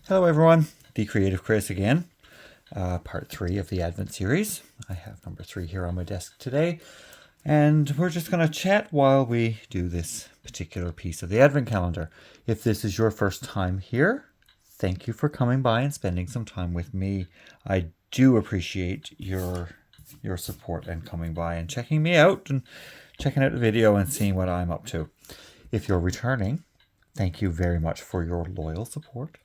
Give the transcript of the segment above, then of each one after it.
Hello everyone, The Creative Chris again, part 3 of the Advent series. I have number 3 here on my desk today, and we're just going to chat while we do this particular piece of the Advent calendar. If this is your first time here, thank you for coming by and spending some time with me. I do appreciate your support and coming by and checking me out and checking out the video and seeing what I'm up to. If you're returning, thank you very much for your loyal support.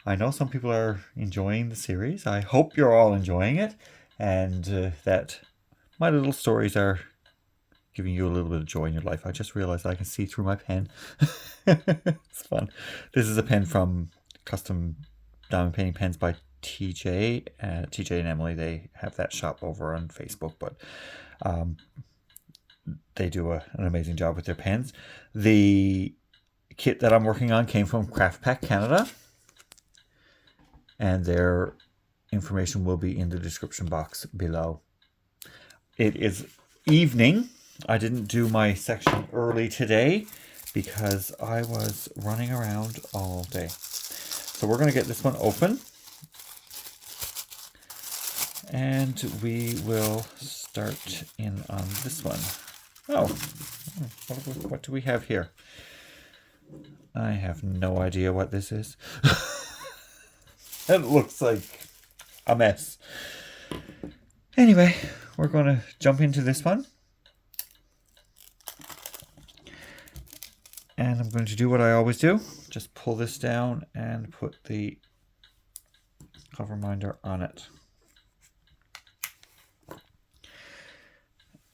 I know some people are enjoying the series. I hope you're all enjoying it, and that my little stories are giving you a little bit of joy in your life. I just realized I can see through my pen. It's fun. This is a pen from Custom Diamond Painting Pens by TJ. TJ and Emily, they have that shop over on Facebook, but they do an amazing job with their pens. The kit that I'm working on came from Craft Pack Canada, and their information will be in the description box below. It is evening. I didn't do my section early today because I was running around all day. So we're going to get this one open, and we will start in on this one. Oh, what do we have here? I have no idea what this is. It looks like a mess. Anyway, we're going to jump into this one. And I'm going to do what I always do. Just pull this down and put the cover minder on it.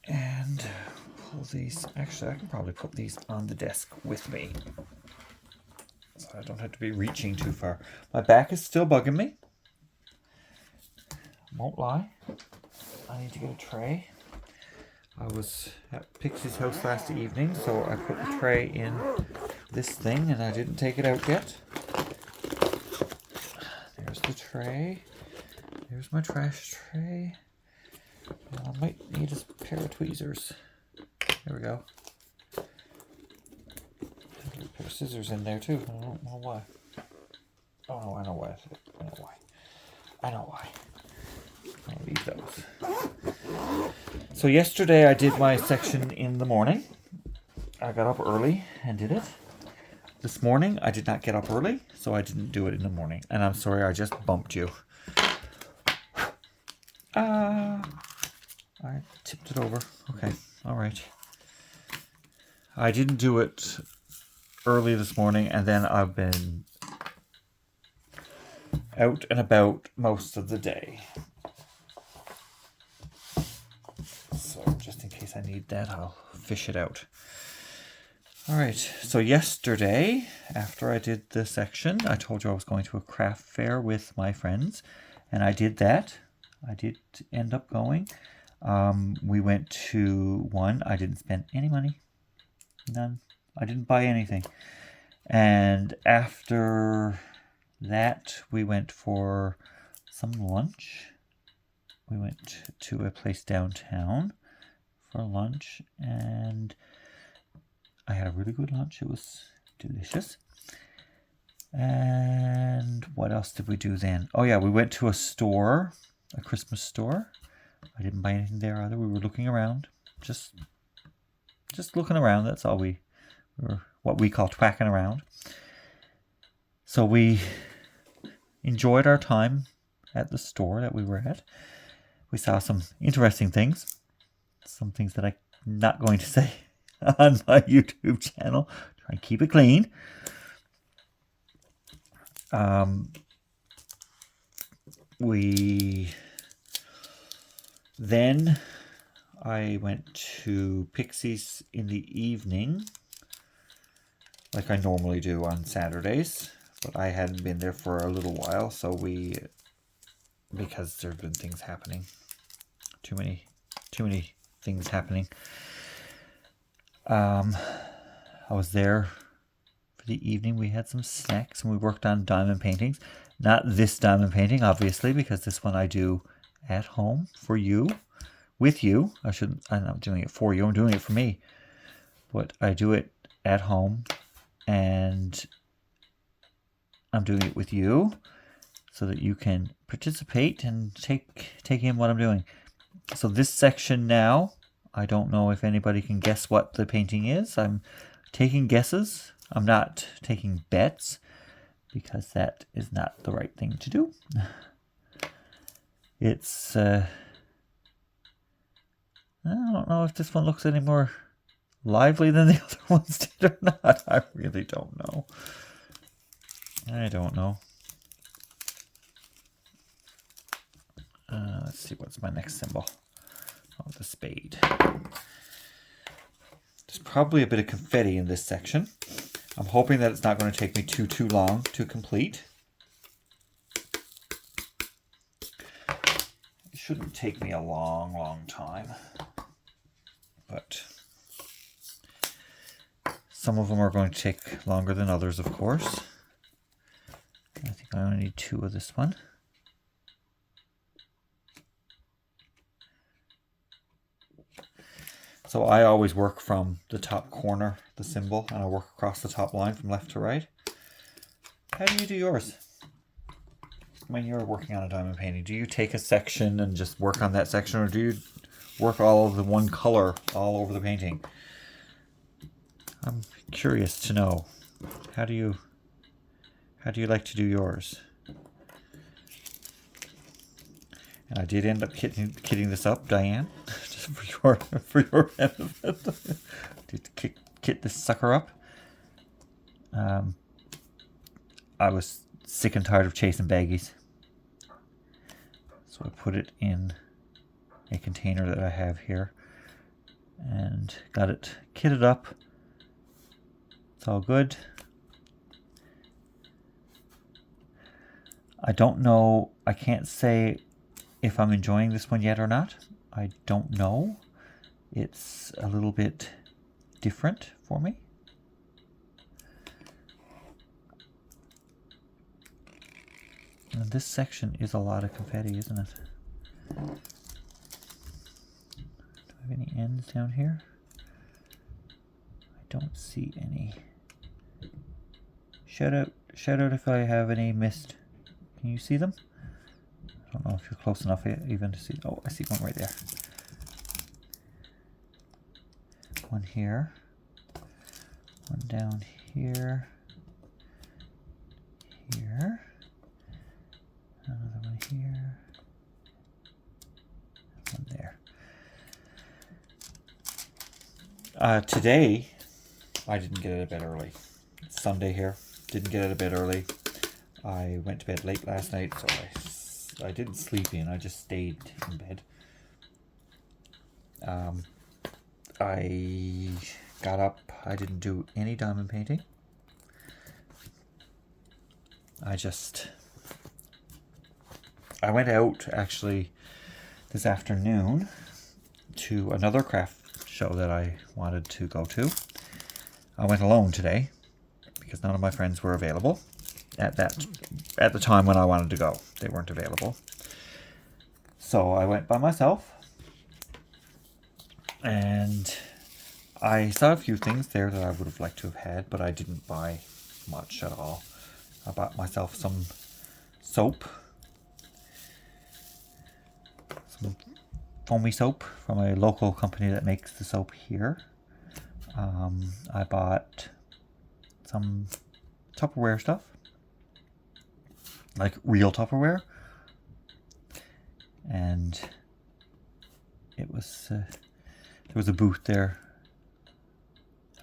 And pull these. Actually, I can probably put these on the desk with me, so I don't have to be reaching too far. My back is still bugging me. Won't lie. I need to get a tray. I was at Pixie's house last evening, so I put the tray in this thing, and I didn't take it out yet. There's the tray. There's my trash tray. And I might need a pair of tweezers. There we go. There's a pair of scissors in there too. I don't know why. Oh no, I know why. I know why. I'll leave those. So yesterday I did my section in the morning. I got up early and did it. This morning I did not get up early, so I didn't do it in the morning. And I'm sorry, I just bumped you. I tipped it over. Okay, all right. I didn't do it early this morning, and then I've been out and about most of the day. So just in case I need that, I'll fish it out. All right, so yesterday, after I did the section, I told you I was going to a craft fair with my friends, and I did that. I did end up going. We went to one. I didn't spend any money. None. I didn't buy anything. And after that, we went for some lunch. We went to a place downtown for lunch, and I had a really good lunch. It was delicious. And what else did we do then? Oh yeah, we went to a store, a Christmas store. I didn't buy anything there either. We were looking around, just looking around. That's all we were, what we call twacking around. So we enjoyed our time at the store that we were at. We saw some interesting things, some things that I'm not going to say on my YouTube channel. Try and keep it clean. Then I went to Pixie's in the evening, like I normally do on Saturdays, but I hadn't been there for a little while, so because there have been things happening, too many things happening. I was there for the evening. We had some snacks and we worked on diamond paintings. Not this diamond painting, obviously, because this one I do at home for you, with you. I'm not doing it for you, I'm doing it for me. But I do it at home, and I'm doing it with you so that you can participate and take in what I'm doing. So this section now, I don't know if anybody can guess what the painting is. I'm taking guesses. I'm not taking bets because that is not the right thing to do. It's, I don't know if this one looks any more lively than the other ones did or not. I really don't know. I don't know. Let's see, what's my next symbol? Oh, the spade. There's probably a bit of confetti in this section. I'm hoping that it's not going to take me too long to complete. It shouldn't take me a long time. But some of them are going to take longer than others, of course. I think I only need 2 of this one. So I always work from the top corner, the symbol, and I work across the top line from left to right. How do you do yours? When you're working on a diamond painting, do you take a section and just work on that section, or do you work all of the one color all over the painting? I'm curious to know. How do you like to do yours? And I did end up kitting this up, Diane, just for your benefit. Did kit this sucker up. I was sick and tired of chasing baggies, so I put it in a container that I have here and got it kitted up. It's all good. I don't know. I can't say if I'm enjoying this one yet or not. I don't know. It's a little bit different for me. And this section is a lot of confetti, isn't it? Do I have any ends down here? I don't see any. Shout out if I have any missed. Can you see them? I don't know if you're close enough even to see. Oh, I see one right there. One here. One down here. Here. Another one here. One there. Today, I didn't get out of bed early. It's Sunday here. Didn't get out of bed early. I went to bed late last night, so I didn't sleep in. I just stayed in bed. I got up. I didn't do any diamond painting. I went out actually this afternoon to another craft show that I wanted to go to. I went alone today because none of my friends were available at the time when I wanted to go. They weren't available. So I went by myself, and I saw a few things there that I would have liked to have had, but I didn't buy much at all. I bought myself some soap, some foamy soap from a local company that makes the soap here. I bought some Tupperware stuff, like real Tupperware, and it was there was a booth there.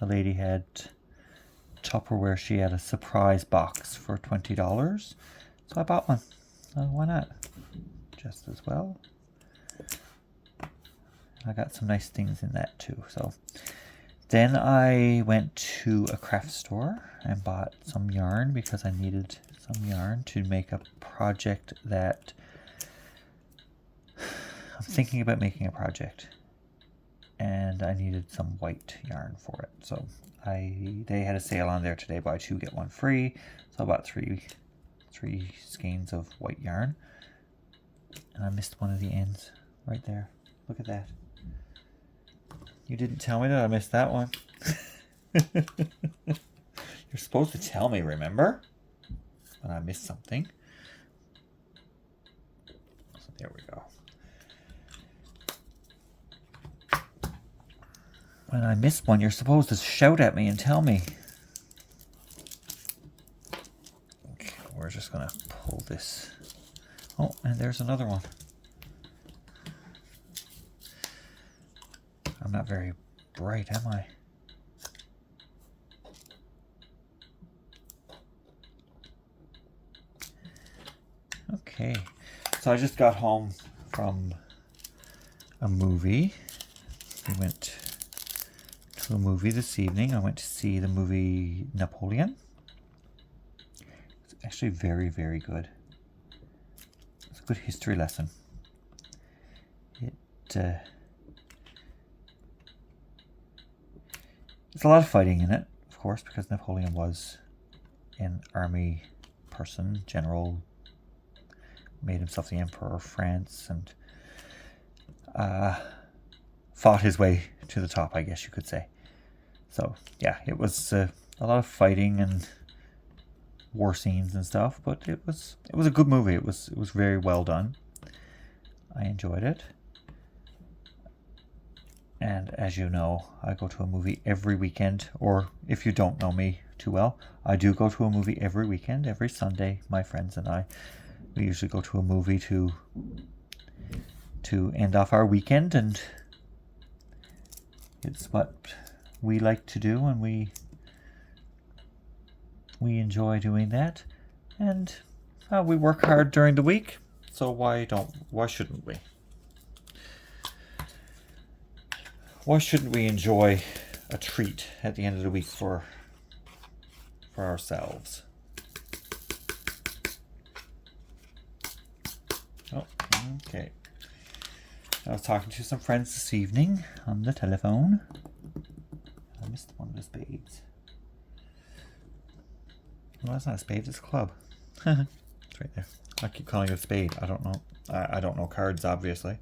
The lady had Tupperware. She had a surprise box for $20, so I bought one. Why not? Just as well. I got some nice things in that too. So then I went to a craft store and bought some yarn because I needed some yarn to make a project that I'm thinking about making a project, and I needed some white yarn for it. So they had a sale on there today, buy 2 get 1 free. So I bought three skeins of white yarn, and I missed one of the ends right there. Look at that. You didn't tell me that I missed that one. You're supposed to tell me, remember? when I miss something. So there we go. When I miss one, you're supposed to shout at me and tell me. Okay, we're just going to pull this. Oh, and there's another one. I'm not very bright, am I? Okay, so I just got home from a movie. We went to a movie this evening. I went to see the movie Napoleon. It's actually very, very good. It's a good history lesson. There's a lot of fighting in it, of course, because Napoleon was an army person, general, made himself the emperor of France, and fought his way to the top, I guess you could say. So yeah, it was a lot of fighting and war scenes and stuff, but it was a good movie. It was very well done. I enjoyed it. And as you know, I go to a movie every weekend, or if you don't know me too well, I do go to a movie every weekend, every Sunday. My friends and I, we usually go to a movie to end off our weekend, and it's what we like to do, and we enjoy doing that. And we work hard during the week, so why shouldn't we? Why shouldn't we enjoy a treat at the end of the week for ourselves? Oh, okay. I was talking to some friends this evening on the telephone. I missed one of the spades. Well, that's not a spade, it's a club. It's right there. I keep calling it a spade. I don't know. I don't know cards, obviously.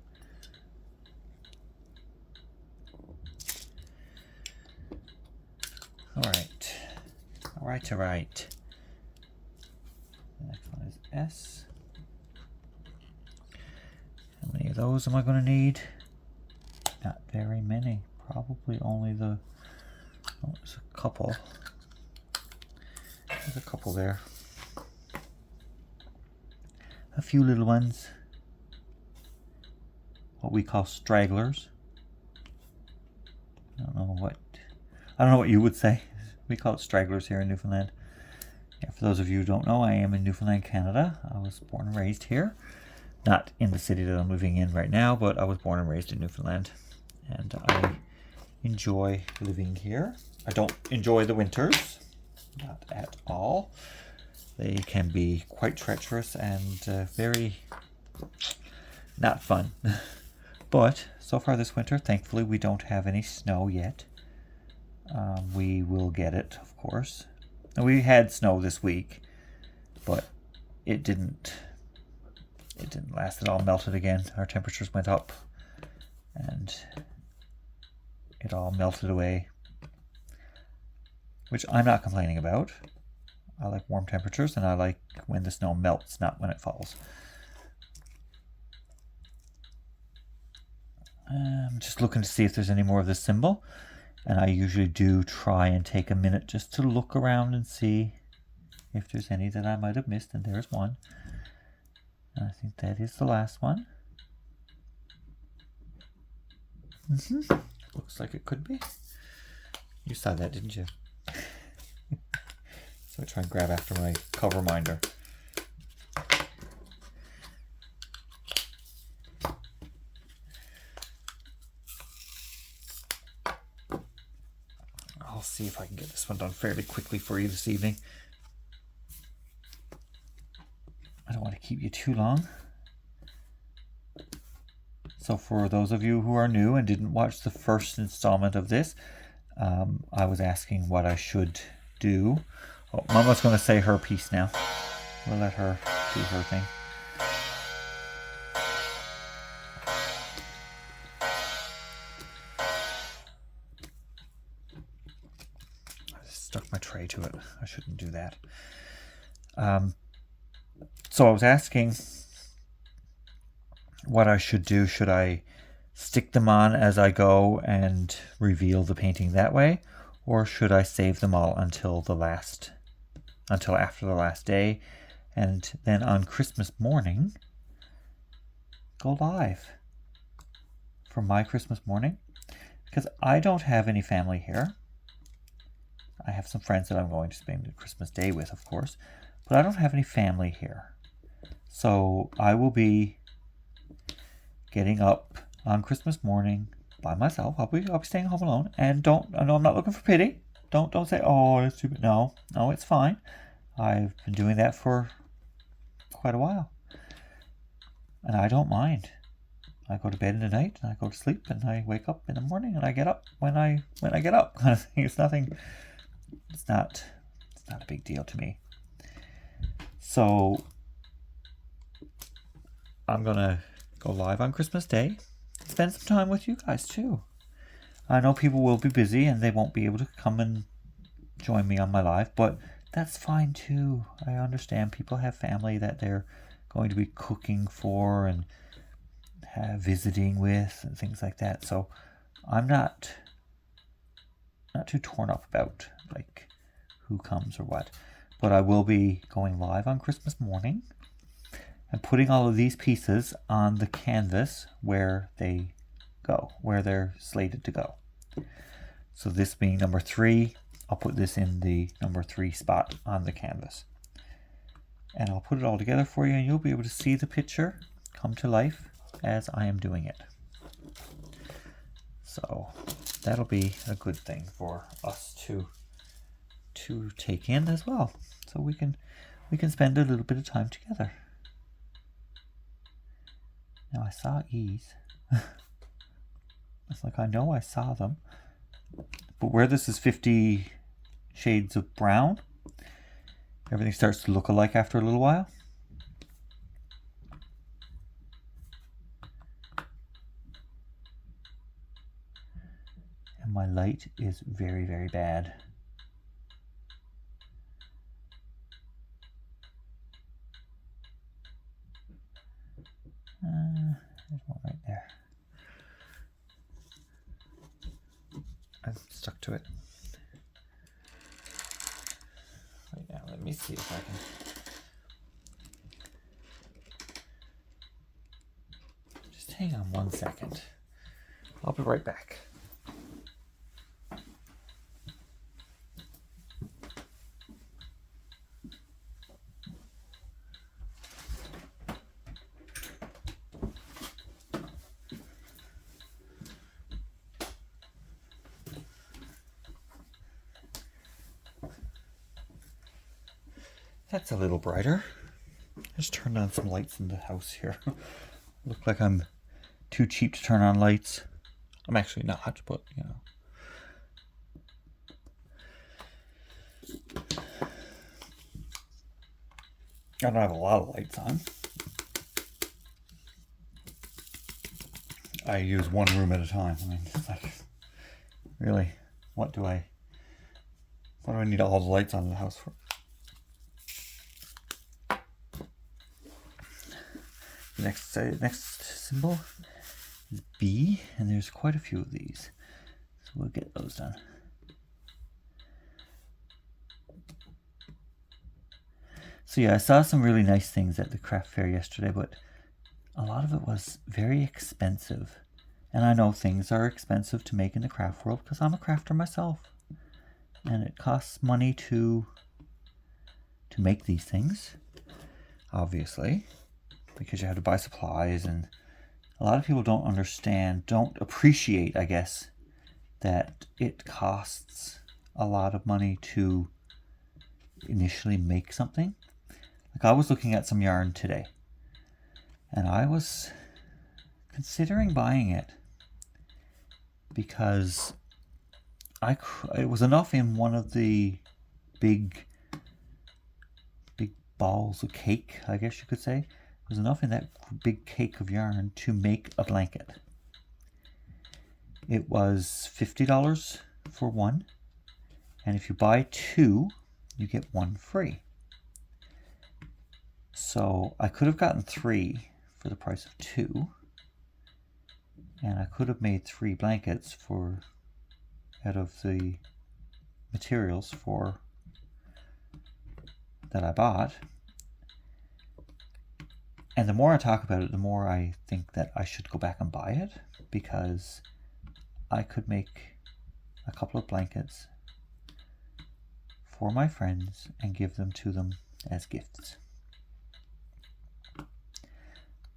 All right. The next one is S. How many of those am I going to need? Not very many. Probably only the... Oh, there's a couple. There's a couple there. A few little ones. What we call stragglers. I don't know what you would say. We call it stragglers here in Newfoundland. Yeah, for those of you who don't know, I am in Newfoundland, Canada. I was born and raised here. Not in the city that I'm living in right now, but I was born and raised in Newfoundland. And I enjoy living here. I don't enjoy the winters. Not at all. They can be quite treacherous and very not fun. But so far this winter, thankfully, we don't have any snow yet. We will get it, of course. And we had snow this week, but it didn't last. It all melted again. Our temperatures went up, and it all melted away, which I'm not complaining about. I like warm temperatures, and I like when the snow melts, not when it falls. I'm just looking to see if there's any more of this symbol. And I usually do try and take a minute just to look around and see if there's any that I might have missed. And there's one. And I think that is the last one. Looks like it could be. You saw that, didn't you? So I try and grab after my cover minder. I'll see if I can get this one done fairly quickly for you this evening. I don't want to keep you too long. So for those of you who are new and didn't watch the first installment of this, I was asking what I should do. Oh, Mama's going to say her piece now. We'll let her do her thing. I stuck my tray to it. I shouldn't do that. So I was asking what I should do. Should I stick them on as I go and reveal the painting that way, or should I save them all until after the last day, and then on Christmas morning go live for my Christmas morning? Because I don't have any family here. I have some friends that I'm going to spend Christmas Day with, of course, but I don't have any family here. So I will be getting up on Christmas morning by myself. I'll be staying home alone. And I know I'm not looking for pity. Don't say, oh, that's stupid. No, it's fine. I've been doing that for quite a while. And I don't mind. I go to bed in the night and I go to sleep and I wake up in the morning and I get up when I get up, kind of thing. It's not a big deal to me. So I'm gonna go live on Christmas Day. Spend some time with you guys too. I know people will be busy and they won't be able to come and join me on my live, but that's fine too. I understand people have family that they're going to be cooking for and visiting with and things like that. So I'm not too torn up about like who comes or what. But I will be going live on Christmas morning and putting all of these pieces on the canvas where they go, where they're slated to go. So this being number 3, I'll put this in the number 3 spot on the canvas. And I'll put it all together for you and you'll be able to see the picture come to life as I am doing it. So that'll be a good thing for us to take in as well. So we can spend a little bit of time together. Now I saw E's. It's like I know I saw them. But where this is 50 shades of brown, everything starts to look alike after a little while. And my light is very, very bad. There's one right there. I'm stuck to it. Right now, let me see if I can. Just hang on 1 second. I'll be right back. That's a little brighter. I just turned on some lights in the house here. Look like I'm too cheap to turn on lights. I'm actually not, but you know. I don't have a lot of lights on. I use one room at a time. I mean, it's like, really, what do I need all the lights on in the house for? Next symbol is B, and there's quite a few of these. So we'll get those done. So yeah, I saw some really nice things at the craft fair yesterday, but a lot of it was very expensive. And I know things are expensive to make in the craft world because I'm a crafter myself. And it costs money to make these things, obviously, because you have to buy supplies, and a lot of people don't appreciate, I guess, that it costs a lot of money to initially make something. Like I was looking at some yarn today, and I was considering buying it because it was enough in one of the big balls of cake, I guess you could say. It was enough in that big cake of yarn to make a blanket. It was $50 for one, and if you buy 2, you get 1 free. So I could have gotten 3 for the price of 2. And I could have made 3 blankets for out of the materials for that I bought. And the more I talk about it, the more I think that I should go back and buy it, because I could make a couple of blankets for my friends and give them to them as gifts.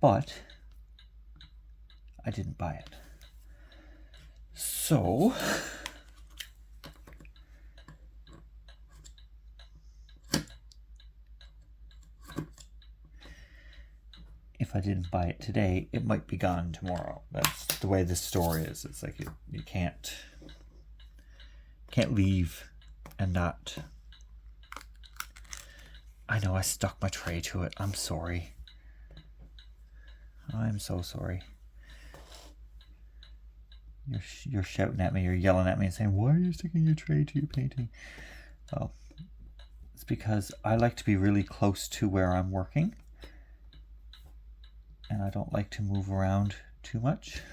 But I didn't buy it. So if I didn't buy it today, it might be gone tomorrow. That's the way this store is. It's like you can't leave and not. I know I stuck my tray to it. I'm sorry. I'm so sorry. You're shouting at me, you're yelling at me and saying, why are you sticking your tray to your painting? Well, it's because I like to be really close to where I'm working. And I don't like to move around too much.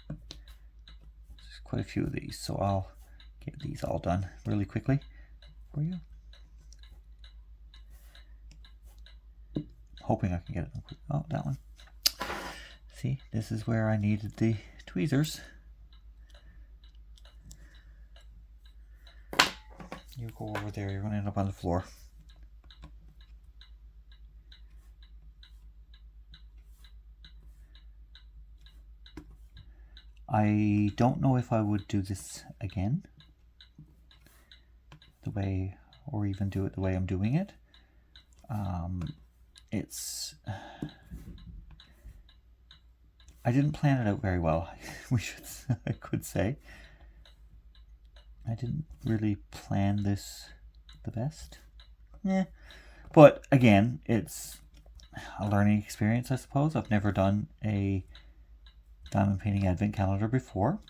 There's quite a few of these, so I'll get these all done really quickly for you. Hoping I can get it done quick. Oh, that one. See, this is where I needed the tweezers. You go over there, you're going to end up on the floor. I don't know if I would do this again, the way, or even do it the way I'm doing it. I didn't plan it out very well. I could say. I didn't really plan this the best. Yeah, but again, it's a learning experience, I suppose. I've never done a diamond painting advent calendar before.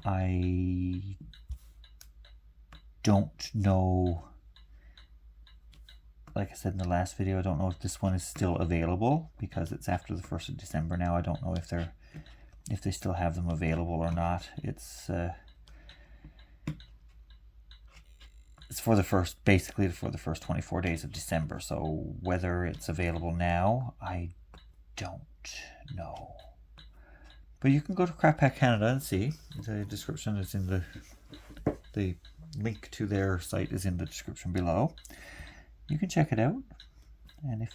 I don't know, like I said in the last video, I don't know if this one is still available because it's after the 1st of December now. I don't know if they still have them available or not. It's basically for the first 24 days of December. So whether it's available now, I don't know. But you can go to Craft Pack Canada and see. The description is in the link to their site is in the description below. You can check it out, and if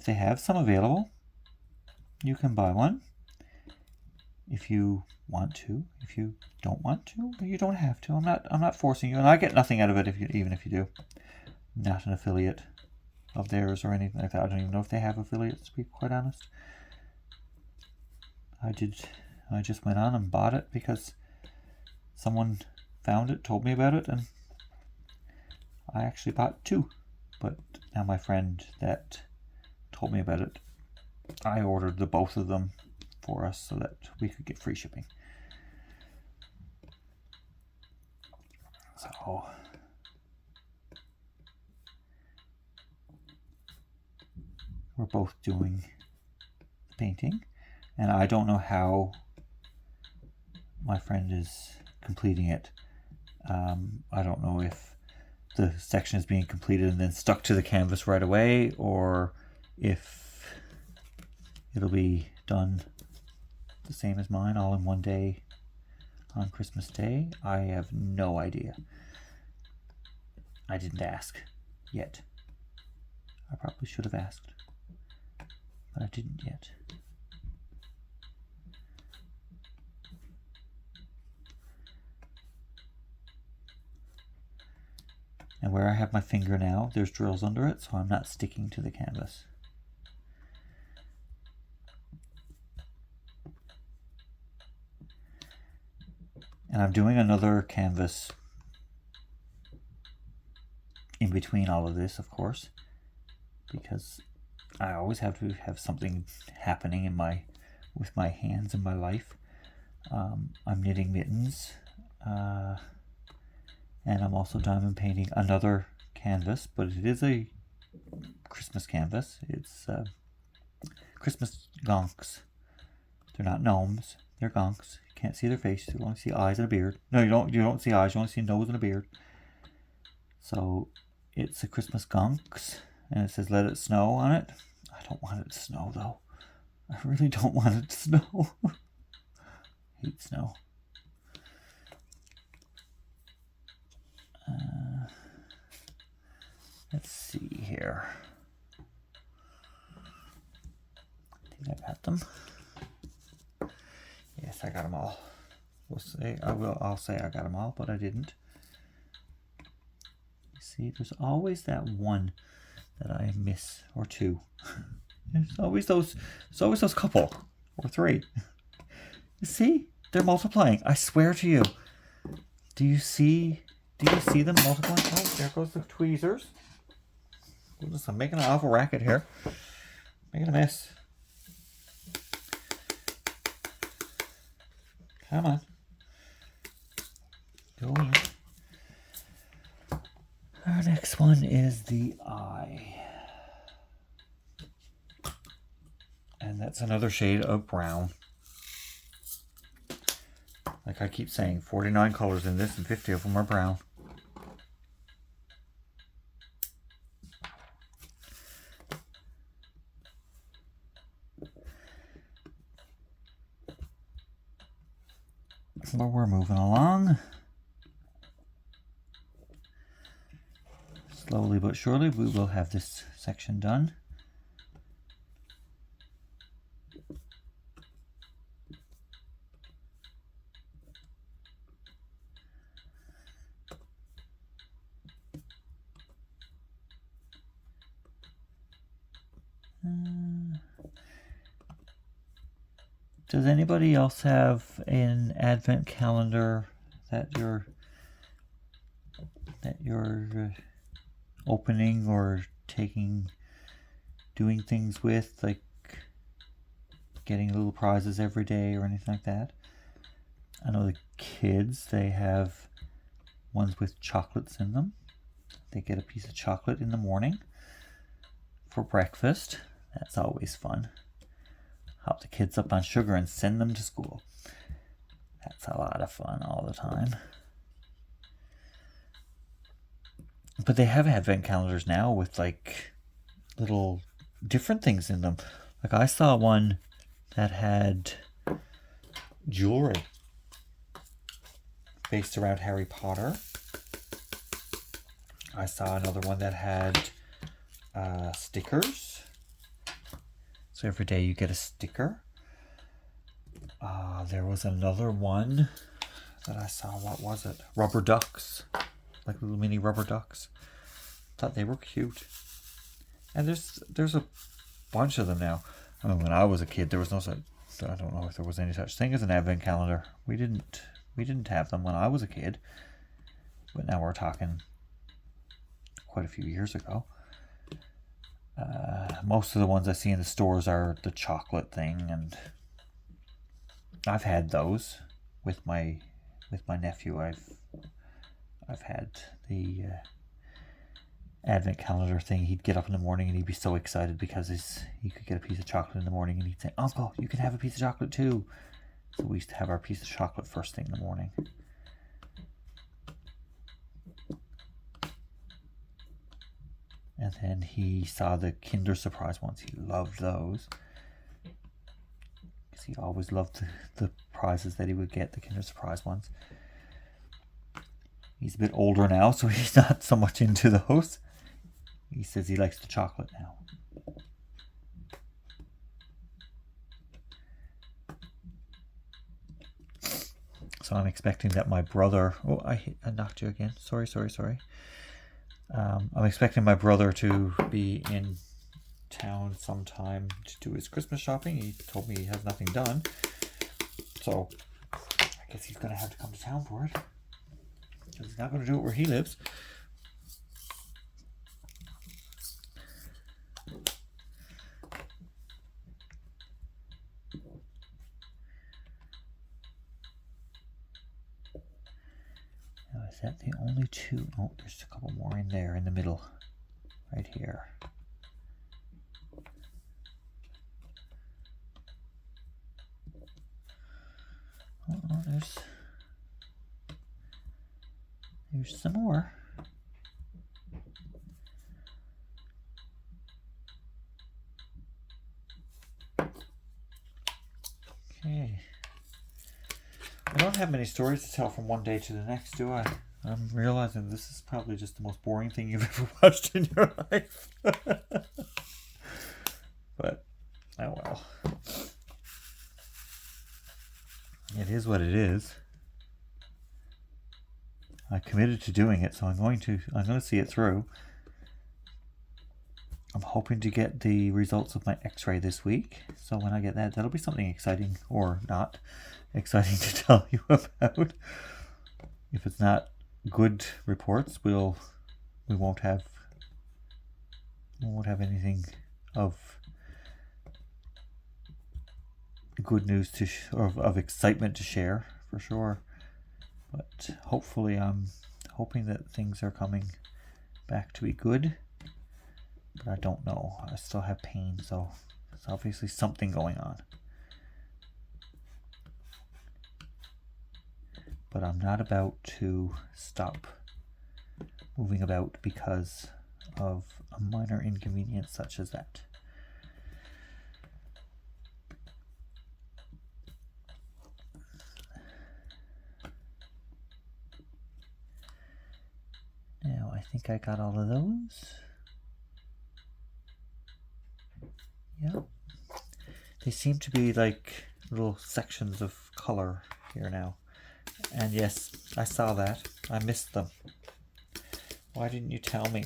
they have some available, you can buy one if you want to. If you don't want to, but you don't have to. I'm not forcing you, and I get nothing out of it even if you do. I'm not an affiliate of theirs or anything like that. I don't even know if they have affiliates, to be quite honest. I just went on and bought it because someone found it, told me about it, and I actually bought 2. But now my friend that told me about it, I ordered the both of them for us so that we could get free shipping. So we're both doing the painting, and I don't know how my friend is completing it. I don't know if the section is being completed and then stuck to the canvas right away, or if it'll be done the same as mine, all in one day on Christmas Day. I have no idea. I didn't ask yet. I probably should have asked, but I didn't yet. And where I have my finger now, there's drills under it, so I'm not sticking to the canvas. And I'm doing another canvas in between all of this, of course, because I always have to have something happening with my hands in my life. I'm knitting mittens And I'm also diamond painting another canvas, but it is a Christmas canvas. It's Christmas gonks. They're not gnomes. They're gonks. You can't see their face. You only see eyes and a beard. No, you don't. You don't see eyes. You only see a nose and a beard. So it's a Christmas gonks, and it says "Let it snow" on it. I don't want it to snow though. I really don't want it to snow. I hate snow. Let's see here. I think I got them. Yes, I got them all. I'll say I got them all, but I didn't. See, there's always that one that I miss, or two. There's always those couple, or three. You see? They're multiplying. I swear to you. Do you see them multiplying? Oh, there goes the tweezers. I'm making an awful racket here. Making a mess. Come on. Go in. Our next one is the eye. And that's another shade of brown. Like I keep saying, 49 colors in this and 50 of them are brown. But we're moving along. Slowly but surely we will have this section done. Does anybody else have an advent calendar that you're opening or doing things with, like getting little prizes every day or anything like that? I know the kids, they have ones with chocolates in them. They get a piece of chocolate in the morning for breakfast. That's always fun. Help the kids up on sugar and send them to school. That's a lot of fun all the time. But they have advent calendars now with like little different things in them. Like I saw one that had jewelry based around Harry Potter. I saw another one that had stickers. So every day you get a sticker. There was another one that I saw. What was it? Rubber ducks. Like little mini rubber ducks. Thought they were cute. And there's a bunch of them now. I mean, when I was a kid, there was no such... I don't know if there was any such thing as an advent calendar. We didn't have them when I was a kid. But now we're talking quite a few years ago. Most of the ones I see in the stores are the chocolate thing, and I've had those with my nephew. I've had the advent calendar thing. He'd get up in the morning and he'd be so excited because he could get a piece of chocolate in the morning, and he'd say, "Uncle, you can have a piece of chocolate too." So we used to have our piece of chocolate first thing in the morning. And then he saw the Kinder Surprise ones. He loved those. Because he always loved the prizes that he would get, the Kinder Surprise ones. He's a bit older now, so he's not so much into those. He says he likes the chocolate now. So I'm expecting that my brother... Oh, I knocked you again. Sorry. I'm expecting my brother to be in town sometime to do his Christmas shopping. He told me he has nothing done. So I guess he's going to have to come to town for it. Because he's not going to do it where he lives. Now, is that the only two? Oh, there's a couple more in there in the middle, right here. Oh, there's some more. Okay. I don't have many stories to tell from one day to the next, do I? I'm realizing this is probably just the most boring thing you've ever watched in your life. But, oh well. It is what it is. I committed to doing it, so I'm going to see it through. I'm hoping to get the results of my x-ray this week. So when I get that, that'll be something exciting, or not exciting, to tell you about. If it's not good reports, we won't have anything of good news of excitement to share, for sure. But hopefully, I'm hoping that things are coming back to be good. But I don't know. I still have pain, so there's obviously something going on. But I'm not about to stop moving about because of a minor inconvenience such as that. Now, I think I got all of those. Yeah. They seem to be like little sections of color here now. And yes, I saw that. I missed them. Why didn't you tell me?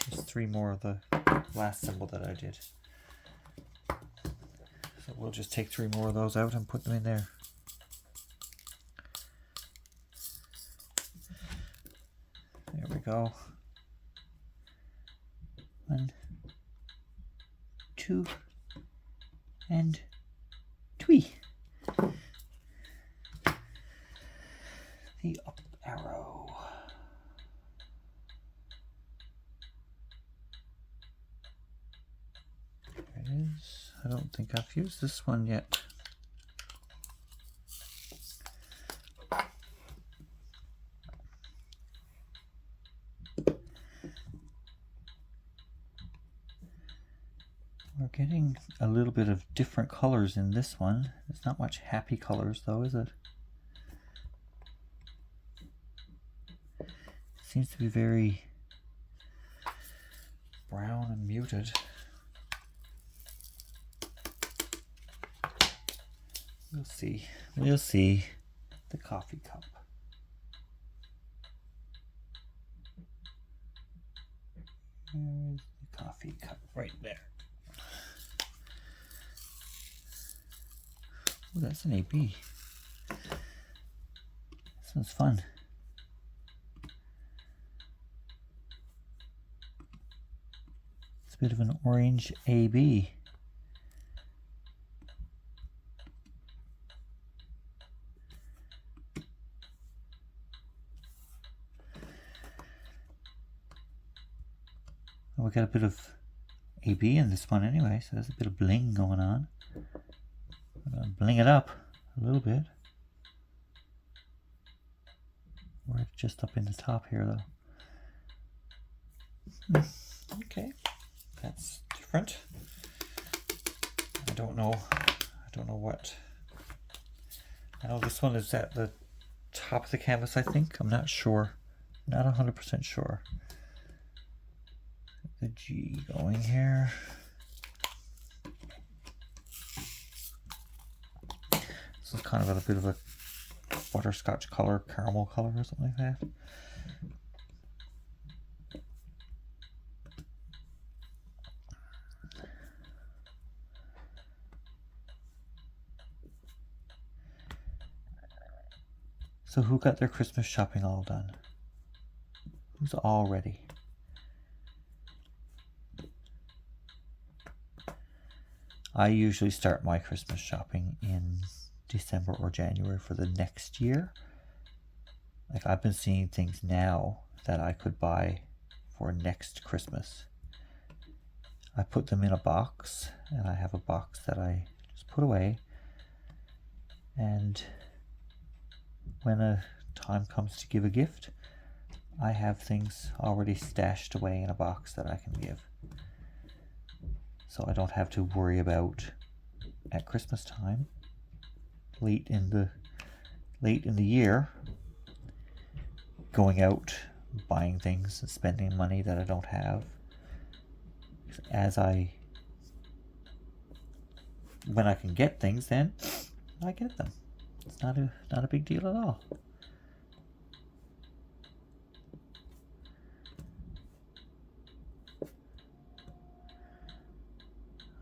There's 3 more of the last symbol that I did. So we'll just take 3 more of those out and put them in there. There we go. 1, 2, and 3. The up arrow. There it is. I don't think I've used this one yet. We're getting a little bit of different colors in this one. It's not much happy colors though, is it? It seems to be very brown and muted. We'll see. We'll see. The coffee cup. There's the coffee cup right there. Oh, that's an AB. This one's fun. It's a bit of an orange AB. We got a bit of AB in this one anyway, so there's a bit of bling going on. I'm gonna bling it up a little bit. We're just up in the top here though. Okay, that's different. I don't know what. I know this one is at the top of the canvas, I think. I'm not sure. Not 100% sure. The G going here. This is kind of a bit of a butterscotch color, caramel color or something like that. So who got their Christmas shopping all done? Who's all ready? I usually start my Christmas shopping in December or January for the next year. Like, I've been seeing things now that I could buy for next Christmas. I put them in a box, and I have a box that I just put away. And when a time comes to give a gift, I have things already stashed away in a box that I can give. So I don't have to worry about, at Christmas time, late in the year, going out, buying things and spending money that I don't have. When I can get things, then I get them. It's not a big deal at all.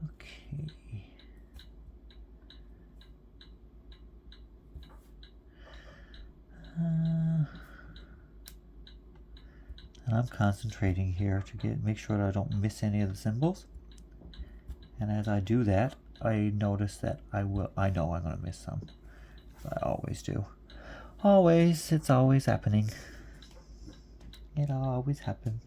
Okay. And I'm concentrating here to make sure that I don't miss any of the symbols. And as I do that, I notice that I know I'm going to miss some. I always do. Always. It's always happening. It always happens.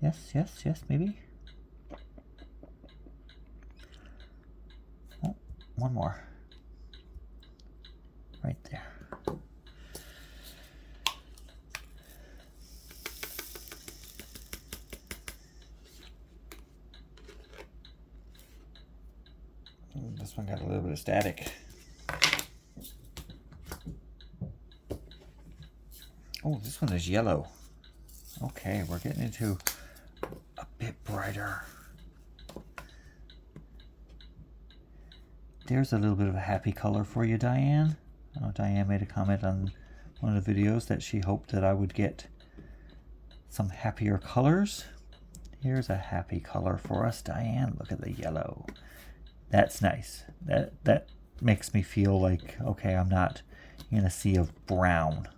Yes, maybe. Oh, one more. Right there. This one got a little bit of static. Oh, this one is yellow. Okay, we're getting into a bit brighter. There's a little bit of a happy color for you, Diane. Diane made a comment on one of the videos that she hoped that I would get some happier colors. Here's a happy color for us, Diane. Look at the yellow. That's nice. That makes me feel like, okay, I'm not in a sea of brown.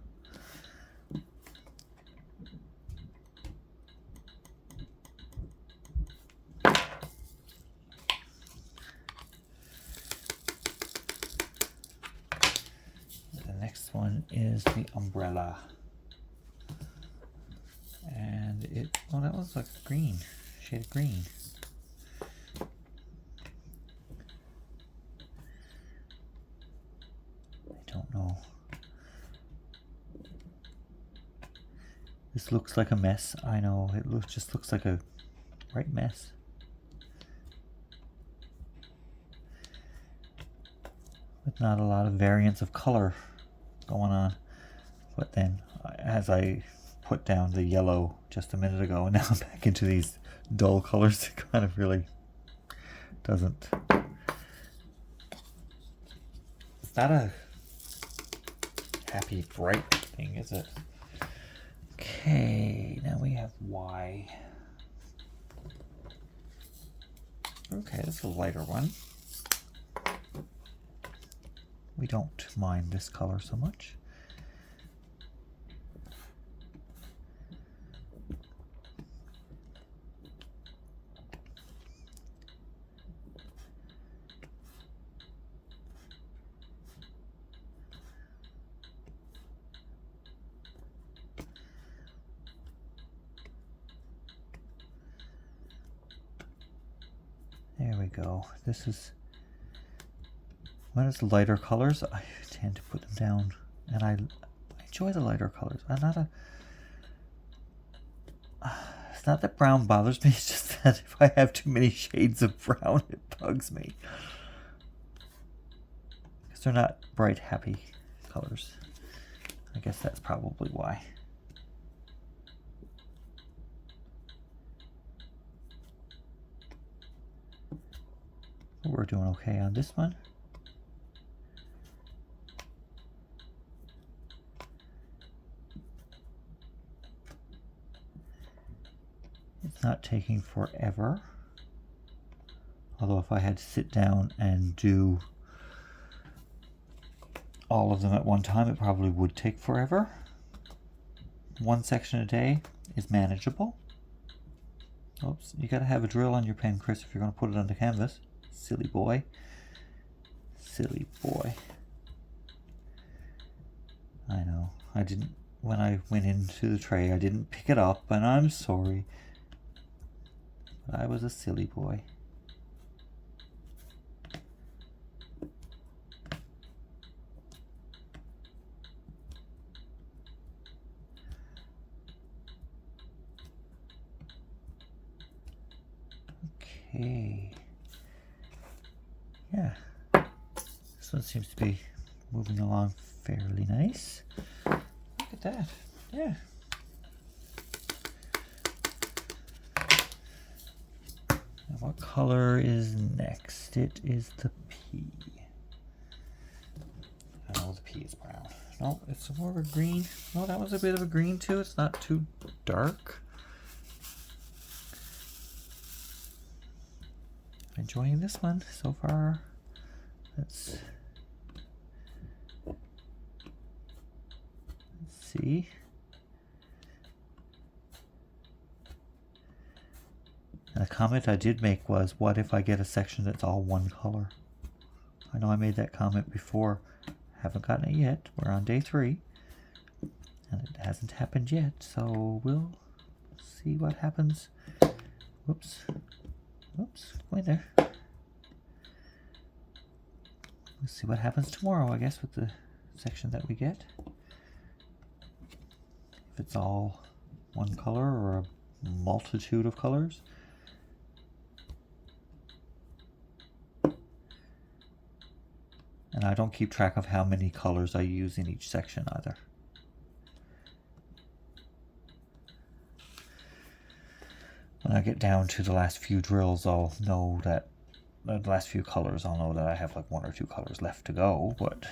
The next one is the umbrella. And that was like green, shade of green. I don't know. This looks like a mess. I know, it just looks like a right mess. With not a lot of variance of color going on. But then, as I put down the yellow just a minute ago, and now I'm back into these dull colors, it kind of really doesn't. It's not a happy, bright thing, is it? Okay, now we have Y. Okay, this is a lighter one. We don't mind this color so much. There we go. This is, when it's lighter colors, I tend to put them down, and I enjoy the lighter colors. I'm not a, it's not that brown bothers me, it's just that if I have too many shades of brown, it bugs me. Because they're not bright, happy colors. I guess that's probably why. We're doing okay on this one. It's not taking forever. Although if I had to sit down and do all of them at one time, it probably would take forever. One section a day is manageable. Oops, you gotta have a drill on your pen, Chris, if you're gonna put it on the canvas. Silly boy. Silly boy. I know. I didn't, when I went into the tray, I didn't pick it up, and I'm sorry. But I was a silly boy. Okay. Yeah. This one seems to be moving along fairly nice. Look at that. Yeah. And what color is next? It is the P. Oh, the P is brown. No, it's more of a green. Oh, that was a bit of a green too. It's not too dark. Enjoying this one so far. Let's see. And the comment I did make was, what if I get a section that's all one color? I know I made that comment before. Haven't gotten it yet. We're on day 3. And it hasn't happened yet, so we'll see what happens. Whoops. Whoops, go in there. Let's see what happens tomorrow, I guess, with the section that we get. If it's all one color or a multitude of colors. And I don't keep track of how many colors I use in each section either. When I get down to the last few drills, I'll know that the last few colors, I'll know that I have like 1 or 2 colors left to go, but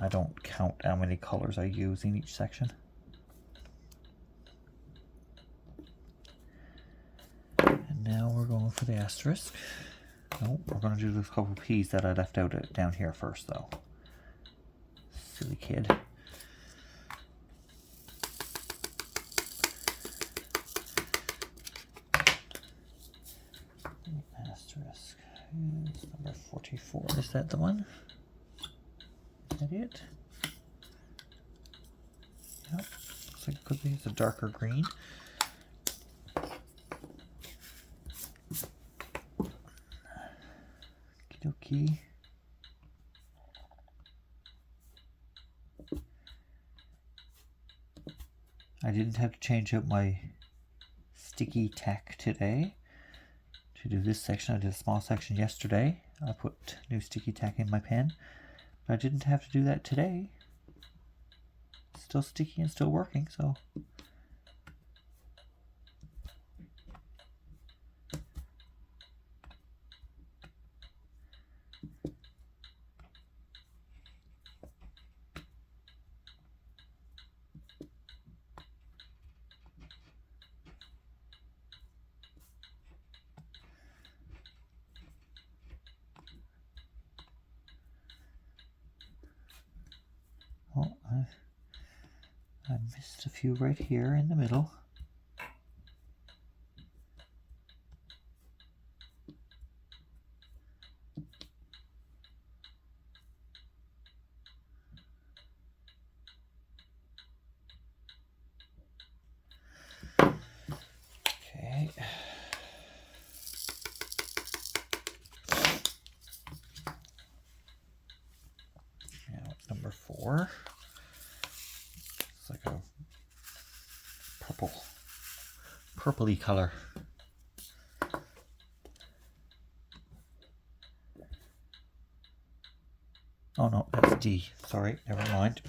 I don't count how many colors I use in each section. And now we're going for the asterisk. No, we're going to do those couple P's that I left out down here first, though. Silly kid. Asterisk is number 44. Is that the one? Is that it? Yep. Looks like it could be. It's a darker green. Okie dokie. I didn't have to change out my sticky tack today. To do this section, I did a small section yesterday. I put new sticky tack in my pen, but I didn't have to do that today. It's still sticky and still working, so. Oh, I missed a few right here in the middle. Okay. Now number 4. It's like a purpley color. Oh no, that's D. Sorry, never mind.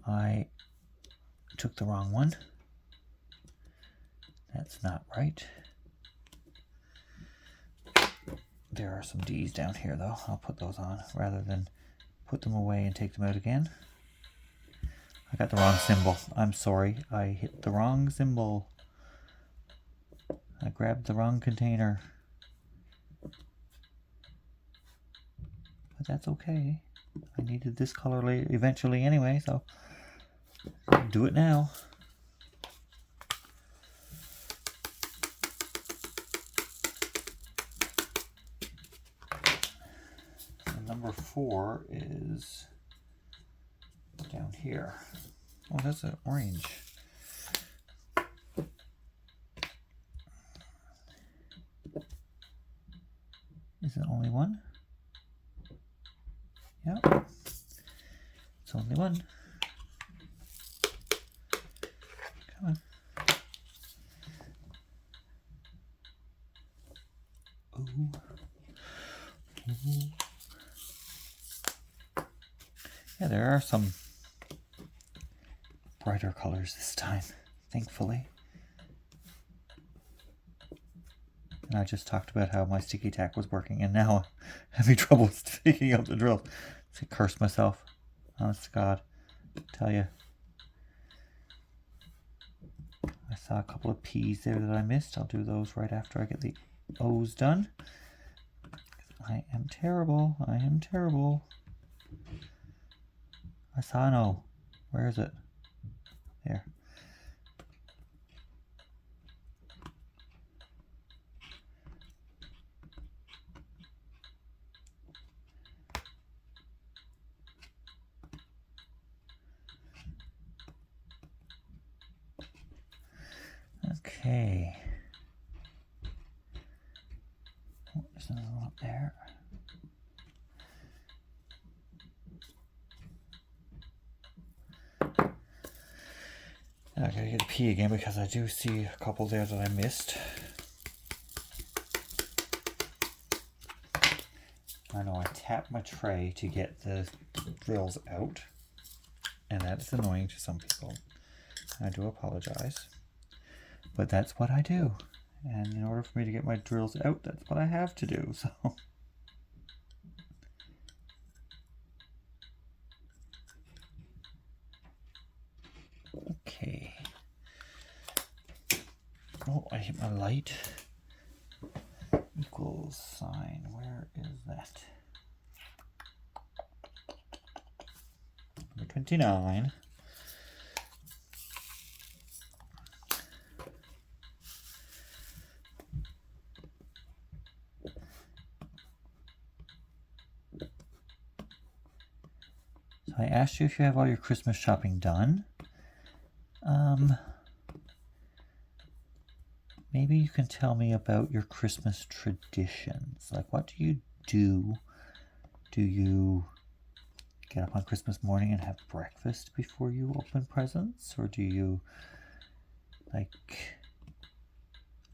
I took the wrong one. That's not right. There are some D's down here though. I'll put those on rather than put them away and take them out again. I got the wrong symbol. I'm sorry. I hit the wrong symbol. I grabbed the wrong container. But that's okay. I needed this color later, eventually anyway, so I'll do it now. number 4 is down here. Oh, that's an orange. Is it only one? Yep. It's only one. Come on. Ooh. Ooh. Yeah, there are some brighter colors this time, thankfully. And I just talked about how my sticky tack was working, and now I'm having trouble taking out the drill. So I curse myself. Honest to God. I tell you. I saw a couple of P's there that I missed. I'll do those right after I get the O's done. I am terrible. I am terrible. I saw an O. Where is it? There. Okay. Oh, there's another one up there. I gotta get a P again because I do see a couple there that I missed. I know I tapped my tray to get the drills out, and that's annoying to some people. I do apologize, but that's what I do. And in order for me to get my drills out, that's what I have to do. So, okay. Oh, I hit my light. Equals sign. Where is that? Number 29. So I asked you if you have all your Christmas shopping done. Maybe you can tell me about your Christmas traditions. Like, what do you do? Do you get up on Christmas morning and have breakfast before you open presents? Or do you, like,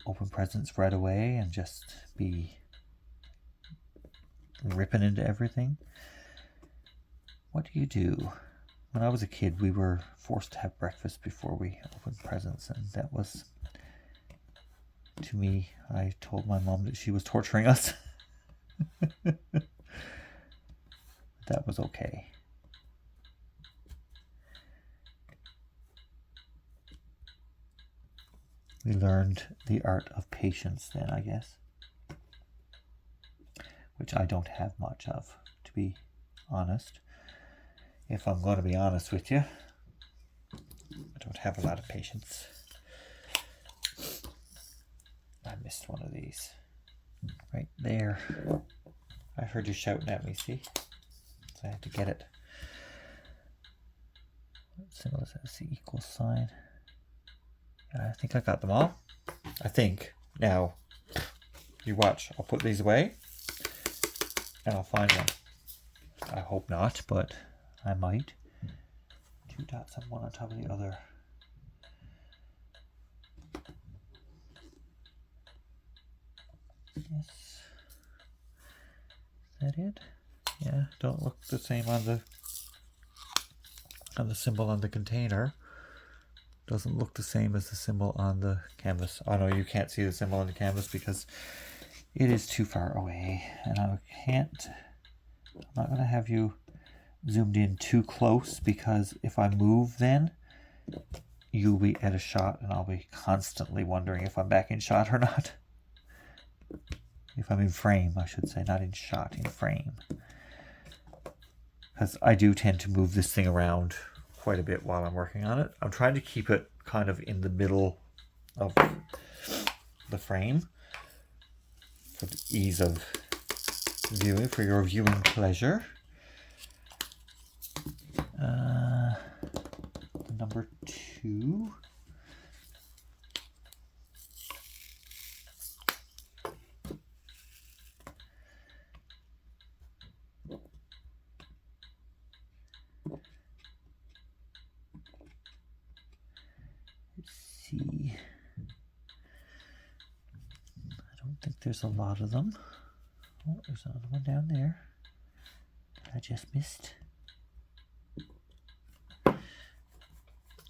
open presents right away and just be ripping into everything? What do you do? When I was a kid, we were forced to have breakfast before we opened presents, and that was, to me, I told my mom that she was torturing us. That was okay. We learned the art of patience then, I guess, which I don't have much of, to be honest. If I'm going to be honest with you, I don't have a lot of patience. I missed one of these. Right there. I heard you shouting at me, see? So I had to get it. What symbol is that? It's the equal sign. I think I got them all. I think. Now, you watch. I'll put these away, and I'll find one. I hope not, but I might. 2 dots and one on top of the other. Yes. Is that it? Yeah, don't look the same on the symbol on the container. Doesn't look the same as the symbol on the canvas. Oh no, you can't see the symbol on the canvas because it is too far away, and I'm not going to have you zoomed in too close, because if I move then you'll be at a shot and I'll be constantly wondering if I'm back in shot or not. If I'm in frame, I should say, not in shot, in frame. Because I do tend to move this thing around quite a bit while I'm working on it. I'm trying to keep it kind of in the middle of the frame for the ease of viewing, for your viewing pleasure. Number 2. Let's see. I don't think there's a lot of them. Oh, there's another one down there that I just missed.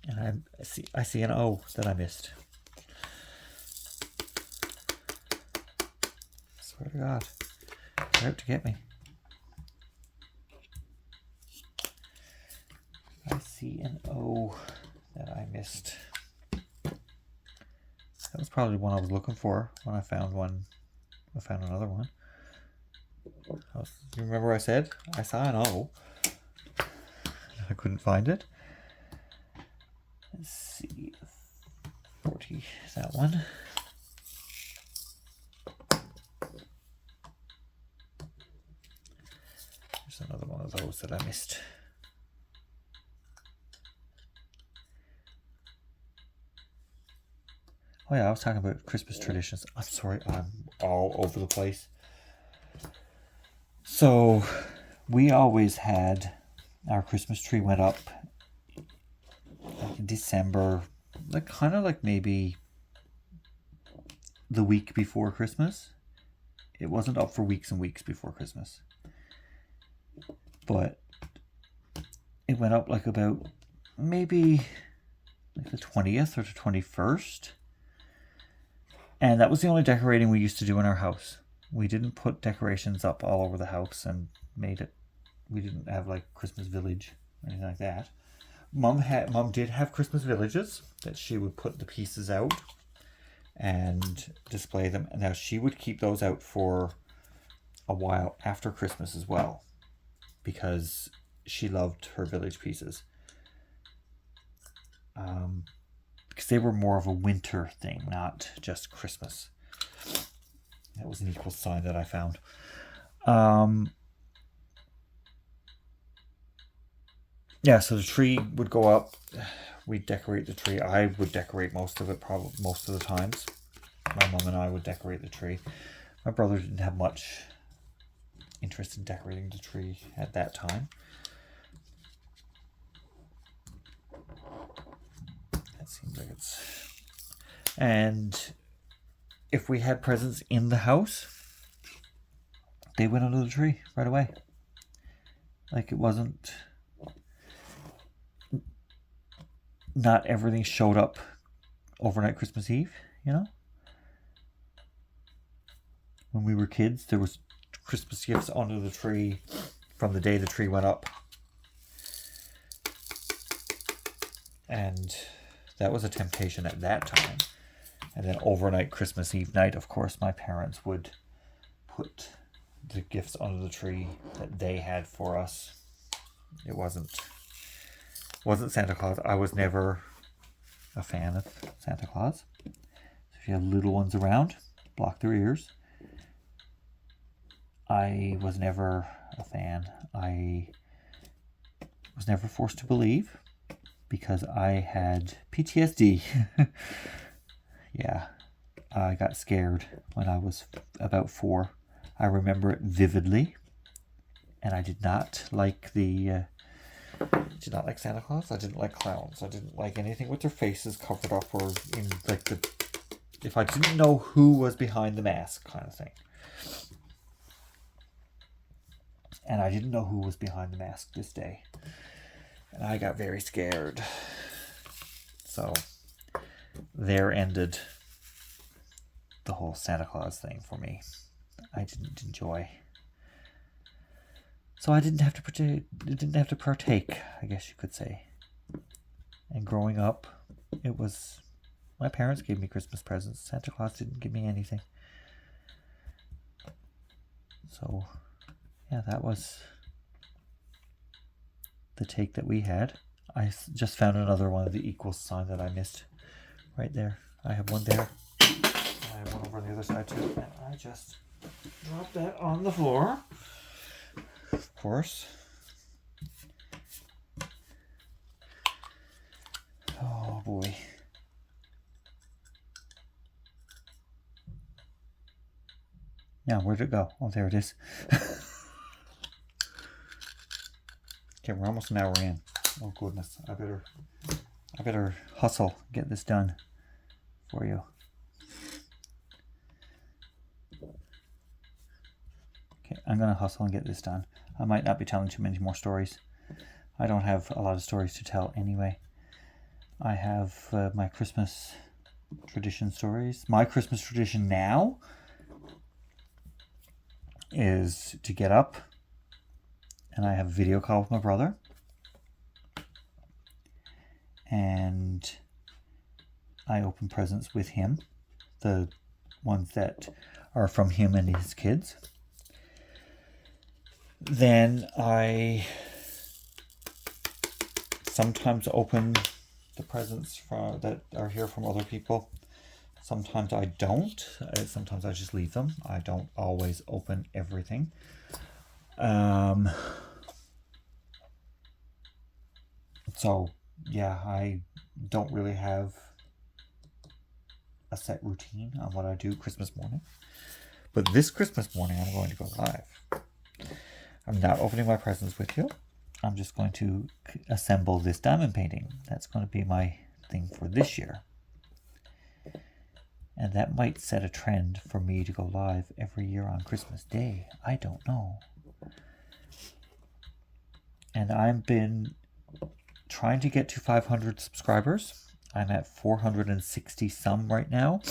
And I see an O that I missed. Swear to God, they're out to get me. I see an O that I missed. That was probably one I was looking for when I found one. I found another one. You remember I said I saw an O. I couldn't find it. Let's see. 40 is that one. There's another one of those that I missed. Oh yeah, I was talking about Christmas traditions. I'm sorry, I'm all over the place. So, we always had our Christmas tree went up like in December, like kind of like maybe the week before Christmas. It wasn't up for weeks and weeks before Christmas, but it went up like about maybe like the 20th or the 21st. And that was the only decorating we used to do in our house. We didn't put decorations up all over the house and made it. We didn't have like Christmas village or anything like that. Mom did have Christmas villages that she would put the pieces out and display them. And now she would keep those out for a while after Christmas as well, because she loved her village pieces. Because they were more of a winter thing, not just Christmas. That was an equal sign that I found. Yeah, so the tree would go up. We'd decorate the tree. I would decorate most of it, probably most of the times. My mom and I would decorate the tree. My brother didn't have much interest in decorating the tree at that time. That seems like it's... And if we had presents in the house, they went under the tree right away. Like it wasn't... Not everything showed up overnight Christmas Eve, you know? When we were kids, there was Christmas gifts under the tree from the day the tree went up. And that was a temptation at that time. And then overnight Christmas Eve night, of course, my parents would put the gifts under the tree that they had for us. It wasn't Santa Claus. I was never a fan of Santa Claus. So if you have little ones around, block their ears. I was never a fan. I was never forced to believe because I had PTSD. Yeah, I got scared when I was about 4. I remember it vividly, and I did not like Santa Claus. I didn't like clowns. I didn't like anything with their faces covered up or in like if I didn't know who was behind the mask kind of thing. And I didn't know who was behind the mask this day. And I got very scared. So there ended the whole Santa Claus thing for me. I didn't enjoy. So I didn't have to partake, I guess you could say. And growing up, it was my parents gave me Christmas presents. Santa Claus didn't give me anything. So yeah, that was the take that we had. I just found another one of the equal sign that I missed right there. I have one there. I have one over on the other side too. And I just dropped that on the floor. of course. Oh boy. Now, where'd it go? Oh, there it is. Okay, we're almost an hour in. Oh goodness, I better hustle, get this done for you. Okay, I'm gonna hustle and get this done. I might not be telling too many more stories. I don't have a lot of stories to tell anyway. I have my Christmas tradition stories. My Christmas tradition now is to get up and I have a video call with my brother. And I open presents with him, the ones that are from him and his kids. Then I sometimes open the presents that are here from other people. Sometimes I don't. Sometimes I just leave them. I don't always open everything. So, yeah, I don't really have a set routine on what I do Christmas morning. But this Christmas morning, I'm going to go live. I'm not opening my presents with you. I'm just going to assemble this diamond painting. That's going to be my thing for this year. And that might set a trend for me to go live every year on Christmas Day. I don't know. And I've been trying to get to 500 subscribers. I'm at 460 some right now.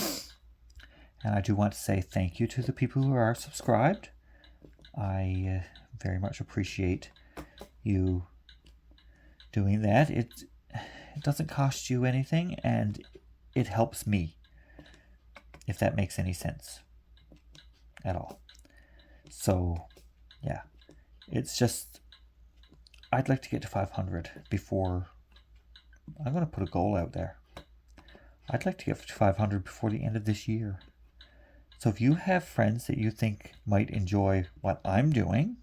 And I do want to say thank you to the people who are subscribed. I very much appreciate you doing that. It doesn't cost you anything and it helps me, if that makes any sense at all. So, yeah, it's just, I'd like to get to 500 before, I'm going to put a goal out there. I'd like to get to 500 before the end of this year. So if you have friends that you think might enjoy what I'm doing,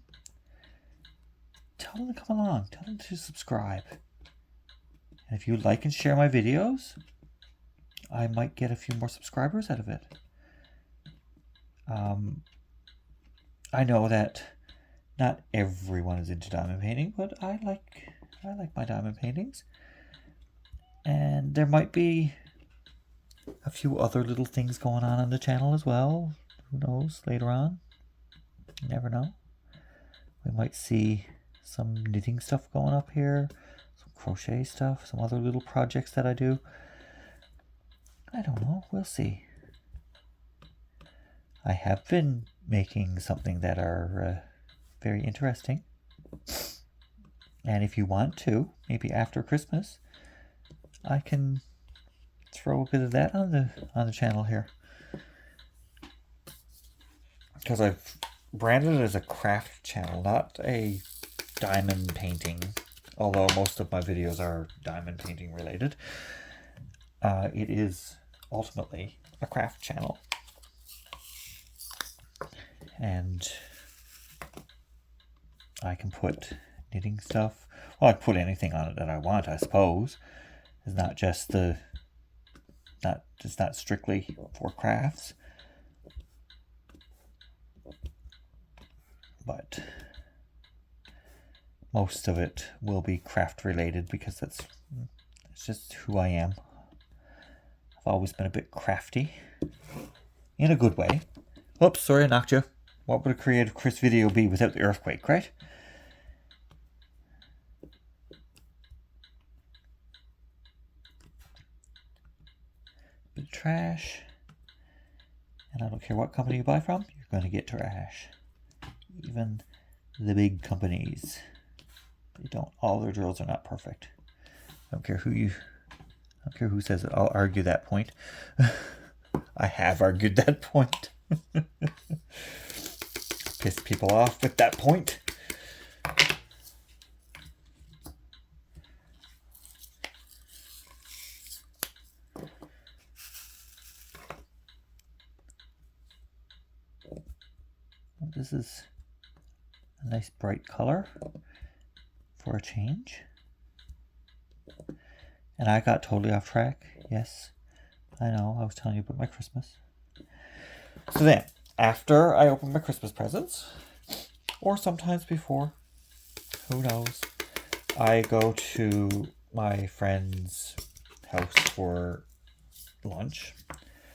tell them to come along. Tell them to subscribe. And if you like and share my videos, I might get a few more subscribers out of it. I know that not everyone is into diamond painting, but I like my diamond paintings. And there might be a few other little things going on the channel as well. Who knows, later on. You never know. We might see some knitting stuff going up here, some crochet stuff, some other little projects that I do. I don't know, we'll see. I have been making something that are very interesting. And if you want to, maybe after Christmas, I can throw a bit of that on the channel here. Because I've branded it as a craft channel, not a diamond painting. Although most of my videos are diamond painting related. It is ultimately a craft channel. And I can put knitting stuff. Well, I can put anything on it that I want, I suppose. It's not just it's not strictly for crafts. But most of it will be craft related because it's just who I am. I've always been a bit crafty. In a good way. Oops, sorry I knocked you. What would a Creative Chris video be without the earthquake, right? Bit of trash. And I don't care what company you buy from, you're going to get trash. Even the big companies. All their drills are not perfect. I don't care who says it. I'll argue that point. I have argued that point. Pissed people off with that point. This is a nice bright color for a change. And I got totally off track. Yes, I know, I was telling you about my Christmas. So then, after I open my Christmas presents, or sometimes before, who knows, I go to my friend's house for lunch.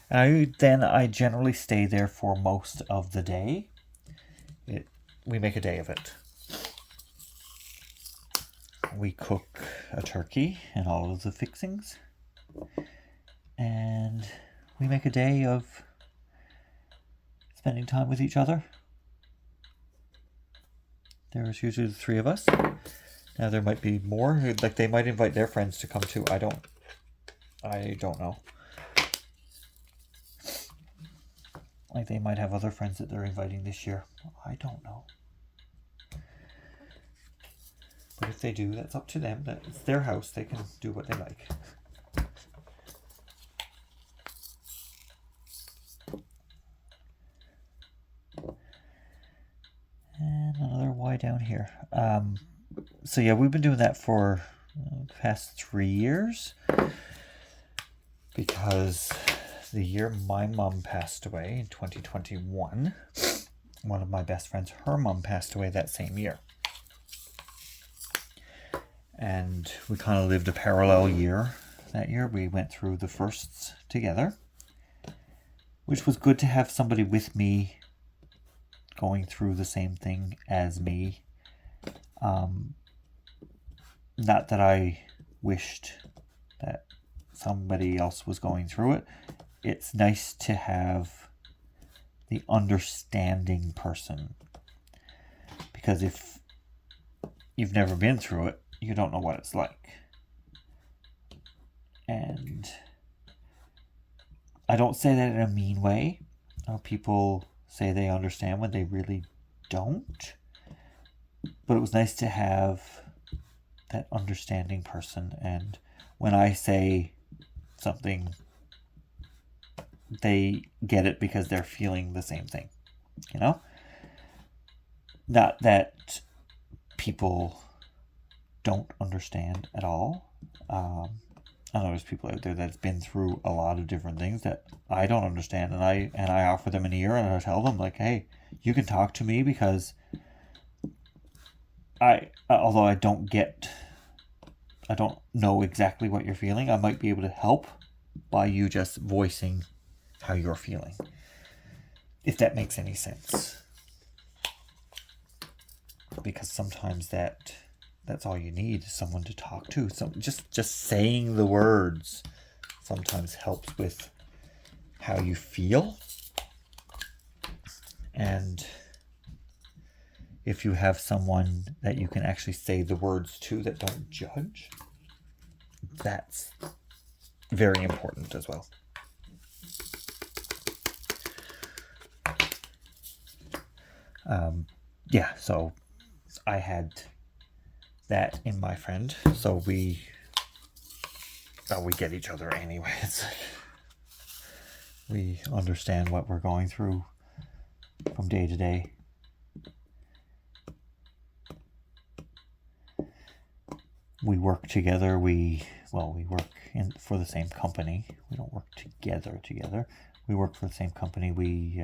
And I generally stay there for most of the day. We make a day of it. We cook a turkey and all of the fixings. And we make a day of spending time with each other. There's usually the three of us. Now there might be more. Like they might invite their friends to come too. I don't know. Like they might have other friends that they're inviting this year. I don't know. But if they do, that's up to them. It's their house. They can do what they like. And another Y down here. So yeah, we've been doing that for the past 3 years. Because the year my mom passed away in 2021, one of my best friends, her mom passed away that same year. And we kind of lived a parallel year that year. We went through the firsts together, which was good to have somebody with me going through the same thing as me. Not that I wished that somebody else was going through it. It's nice to have the understanding person. Because if you've never been through it, you don't know what it's like. And I don't say that in a mean way. People say they understand when they really don't. But it was nice to have that understanding person. And when I say something, they get it because they're feeling the same thing. You know? Not that people don't understand at all. I know there's people out there that's been through a lot of different things that I don't understand, and I offer them an ear, and I tell them like, hey, you can talk to me because although I don't know exactly what you're feeling, I might be able to help by you just voicing how you're feeling, if that makes any sense. Because sometimes that's all you need is someone to talk to. Just saying the words sometimes helps with how you feel. And if you have someone that you can actually say the words to that don't judge, that's very important as well. So I had that in my friend, so we get each other anyways. We understand what we're going through from day to day. We work together. We work for the same company. We don't work together. We work for the same company. We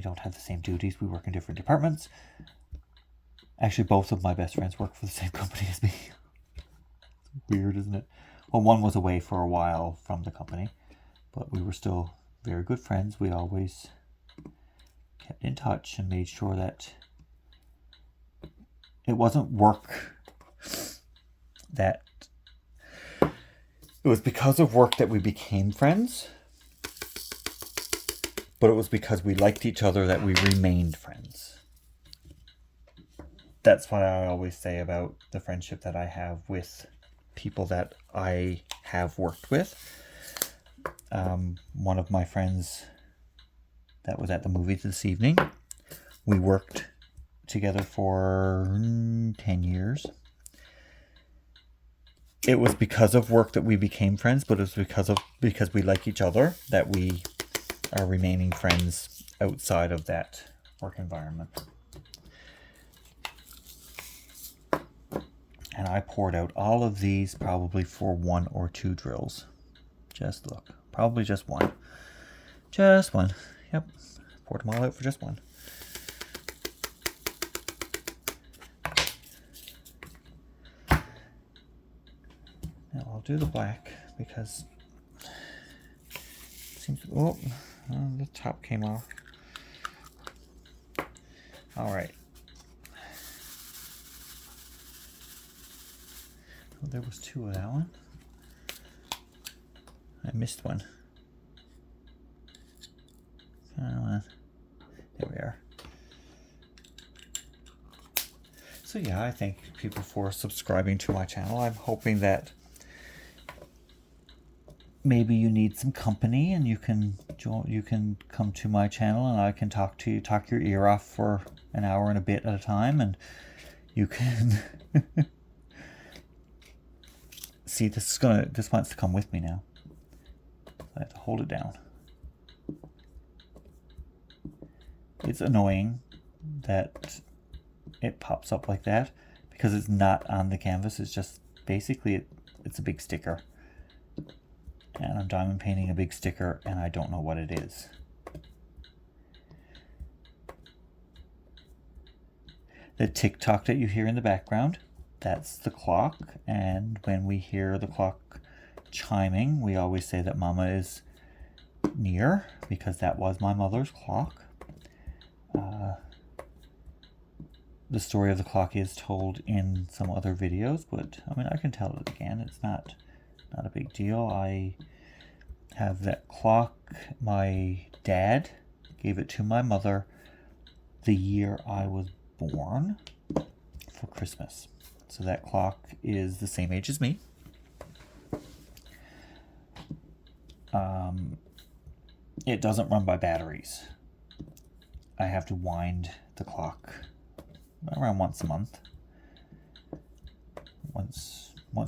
don't have the same duties. We work in different departments. Actually, both of my best friends work for the same company as me. Weird, isn't it? Well, one was away for a while from the company, but we were still very good friends. We always kept in touch and made sure that it wasn't work that... It was because of work that we became friends. But it was because we liked each other that we remained friends. That's what I always say about the friendship that I have with people that I have worked with. One of my friends that was at the movies this evening, we worked together for 10 years. It was because of work that we became friends, but it was because we like each other that we our remaining friends outside of that work environment. And I poured out all of these probably for 1 or 2 drills. Just look. Probably just one. Just one. Yep. Poured them all out for just one. Now I'll do the black because it seems... Oh, the top came off. Alright. Oh, there was 2 of that one. I missed one. Come on. There we are. So yeah, I thank people for subscribing to my channel. I'm hoping that maybe you need some company and you can come to my channel and I can talk to you, talk your ear off for an hour and a bit at a time, and you can see this wants to come with me now. I have to hold it down. It's annoying that it pops up like that because it's not on the canvas. It's just basically it's a big sticker. And I'm diamond painting a big sticker and I don't know what it is. The tick-tock that you hear in the background, that's the clock. And when we hear the clock chiming, we always say that Mama is near because that was my mother's clock. The story of the clock is told in some other videos, but I mean I can tell it again. It's not a big deal. I have that clock. My dad gave it to my mother the year I was born for Christmas. So that clock is the same age as me. It doesn't run by batteries. I have to wind the clock around once a month.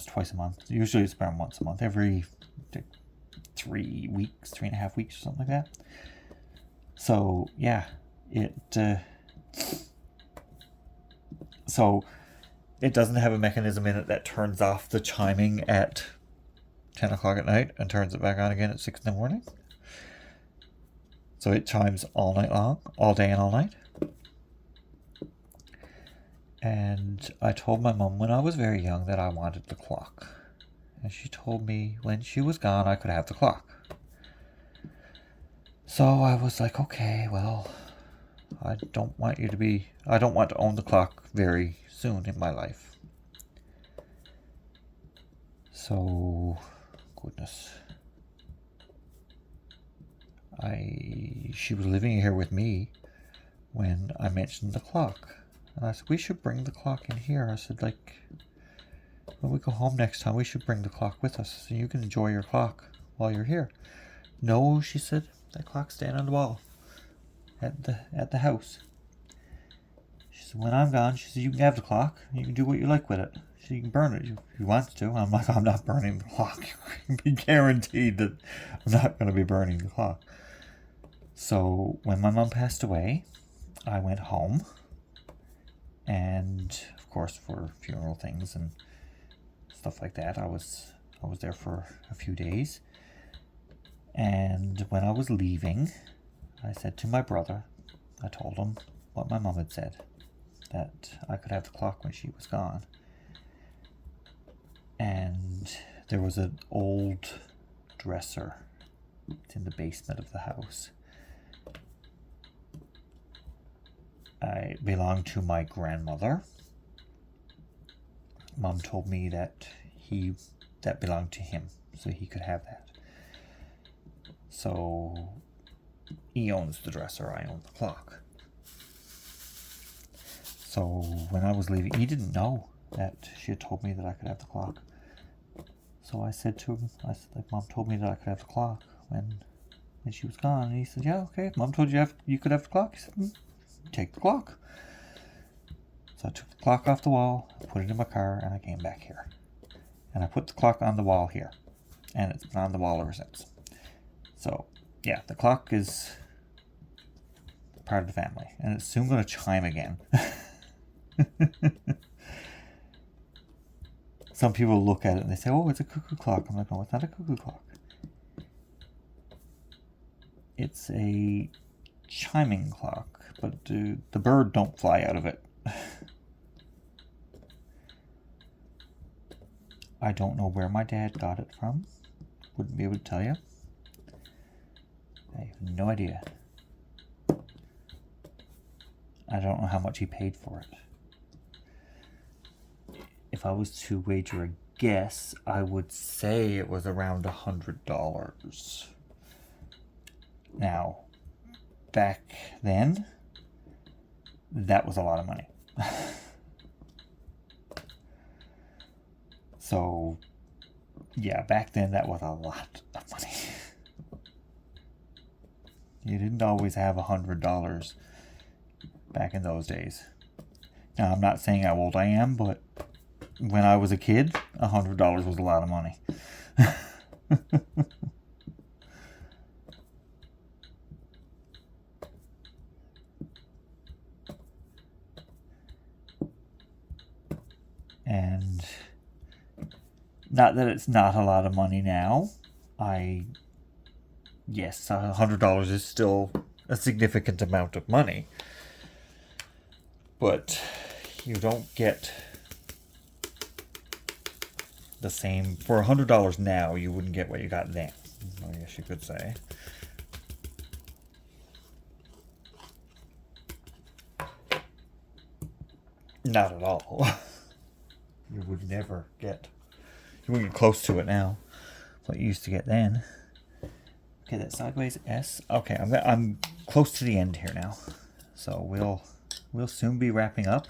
Twice a month. Usually it's around once a month. Every 3 weeks, 3.5 weeks or something like that. So yeah, so it doesn't have a mechanism in it that turns off the chiming at 10 o'clock at night and turns it back on again at 6 in the morning. So it chimes all night long, all day and all night. And I told my mom when I was very young that I wanted the clock. And she told me when she was gone I could have the clock. So I was like, okay, well, I don't want to own the clock very soon in my life. So, goodness. She was living here with me when I mentioned the clock. And I said, we should bring the clock in here. I said, like, when we go home next time, we should bring the clock with us so you can enjoy your clock while you're here. No, she said, that clock's staying on the wall at the house. She said, when I'm gone, she said, you can have the clock. You can do what you like with it. She said, you can burn it if you want to. I'm like, I'm not burning the clock. You can be guaranteed that I'm not going to be burning the clock. So when my mom passed away, I went home. And of course, for funeral things and stuff like that, I was there for a few days. And when I was leaving, I said to my brother, I told him what my mom had said, that I could have the clock when she was gone. And there was an old dresser. It's in the basement of the house. It belonged to my grandmother. Mom told me that that belonged to him, so he could have that. So he owns the dresser, I own the clock. So when I was leaving, he didn't know that she had told me that I could have the clock. So I said to him, like, Mom told me that I could have the clock when she was gone. And he said, yeah, okay, Mom told you could have the clock. He said, take the clock. So I took the clock off the wall, put it in my car, and I came back here. And I put the clock on the wall here. And it's been on the wall ever since. So Yeah, the clock is part of the family, and it's soon going to chime again. Some people look at it and they say, oh, it's a cuckoo clock. I'm like, no, it's not a cuckoo clock. It's a chiming clock, but the bird don't fly out of it. I don't know where my dad got it from. Wouldn't be able to tell you. I have no idea. I don't know how much he paid for it. If I was to wager a guess, I would say it was around $100. Now, back then, that was a lot of money. So, yeah, back then that was a lot of money. You didn't always have $100 back in those days. Now, I'm not saying how old I am, but when I was a kid, $100 was a lot of money. And not that it's not a lot of money now. Yes, $100 is still a significant amount of money. But you don't get the same. For $100 now, you wouldn't get what you got then, I guess you could say. Not at all. You would never get. You wouldn't get close to it now. What you used to get then. Okay, that sideways S. Okay, I'm close to the end here now, so we'll soon be wrapping up.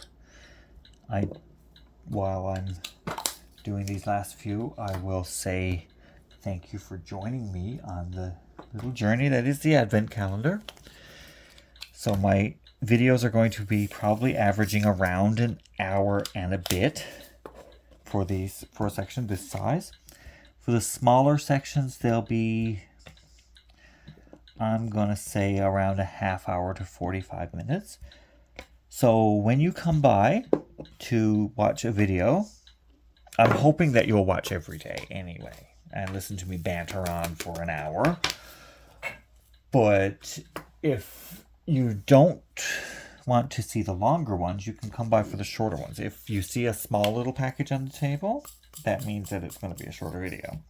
While I'm doing these last few, I will say thank you for joining me on the little journey that is the Advent calendar. So my videos are going to be probably averaging around an hour and a bit for a section this size. For the smaller sections, they'll be, I'm gonna say, around a half hour to 45 minutes. So when you come by to watch a video, I'm hoping that you'll watch every day anyway and listen to me banter on for an hour. But if you don't want to see the longer ones, you can come by for the shorter ones. If you see a small little package on the table, that means that it's going to be a shorter video.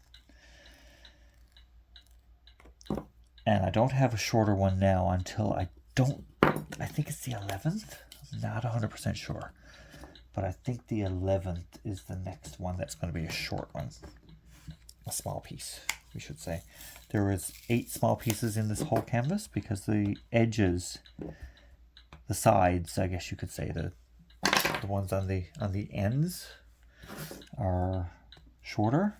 And I don't have a shorter one now until I think it's the 11th. I'm not 100% sure. But I think the 11th is the next one that's going to be a short one. A small piece, we should say. There is 8 small pieces in this whole canvas because the edges, the sides, I guess you could say, the ones on the ends are shorter.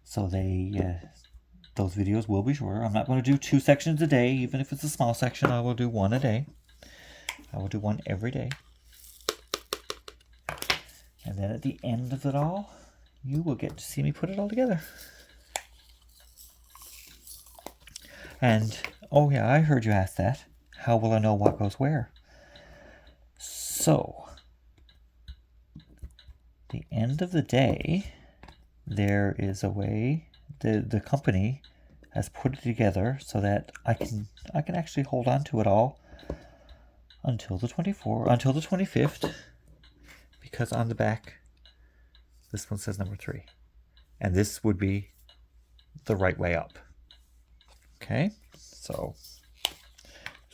So those videos will be shorter. I'm not going to do 2 sections a day. Even if it's a small section, I will do 1 a day. I will do 1 every day. And then at the end of it all, you will get to see me put it all together. And, oh yeah, I heard you ask that. How will I know what goes where? So, the end of the day, there is a way, the company has put it together so that I can actually hold on to it all until the 25th, because on the back, this one says number 3. And this would be the right way up. Okay, so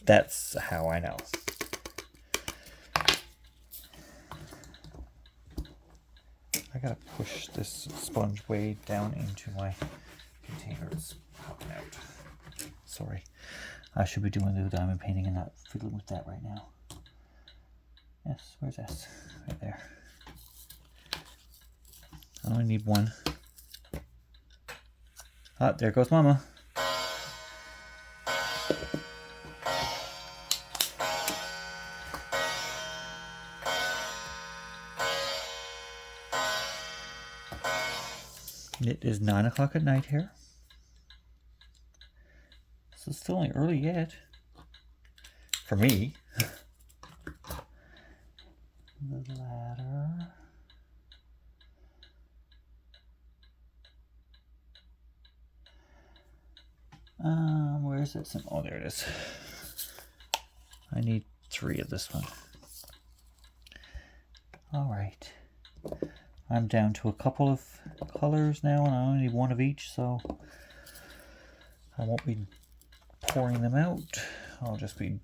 that's how I know. I gotta push this sponge way down into my container. It's popping out. Sorry. I should be doing the diamond painting and not fiddling with that right now. Yes, where's S? Right there. I only need 1. Ah, there goes Mama. It is 9 o'clock at night here. still ain't early yet. For me. The ladder. Where's that symbol? Oh, there it is. I need 3 of this one. All right. I'm down to a couple of colors now, and I only need 1 of each, so I won't be pouring them out. I'll just be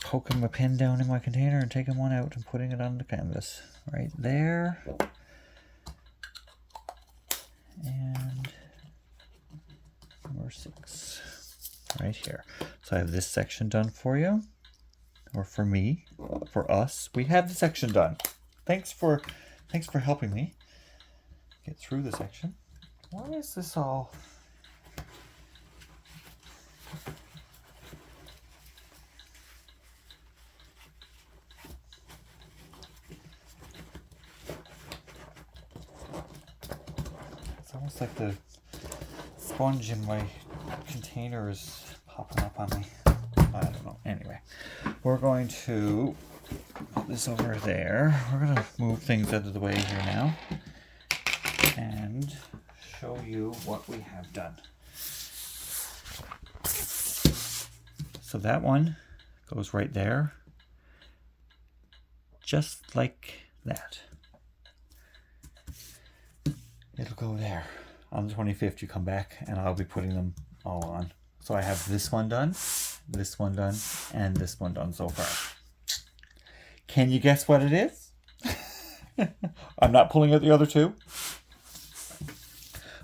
poking my pen down in my container and taking one out and putting it on the canvas right there. And number 6 right here. So I have this section done for you, or for me, for us. We have the section done. Thanks for helping me get through the section. Why is this all? It's almost like the sponge in my container is popping up on me. I don't know. Anyway, we're going to put this over there. We're going to move things out of the way here now and show you what we have done. So that one goes right there, just like that. It'll go there. On the 25th, you come back and I'll be putting them all on. So I have this one done, and this one done so far. Can you guess what it is? I'm not pulling out the other 2.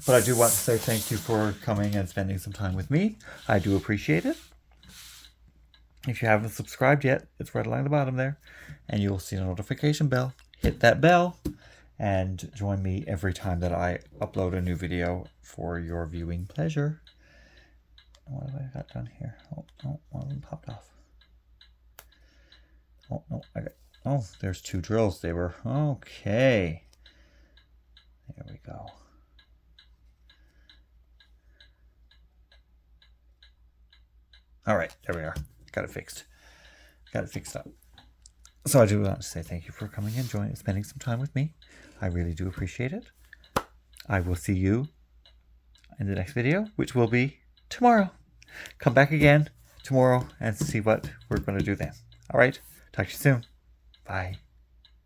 But I do want to say thank you for coming and spending some time with me. I do appreciate it. If you haven't subscribed yet, it's right along the bottom there. And you'll see a notification bell. Hit that bell and join me every time that I upload a new video for your viewing pleasure. What have I got done here? Oh, no, one of them popped off. Oh, no, oh, there's 2 drills. They were, okay. There we go. All right, there we are. Got it fixed. Got it fixed up. So I do want to say thank you for coming and spending some time with me. I really do appreciate it. I will see you in the next video, which will be tomorrow. Come back again tomorrow and see what we're going to do then. All right. Talk to you soon. Bye.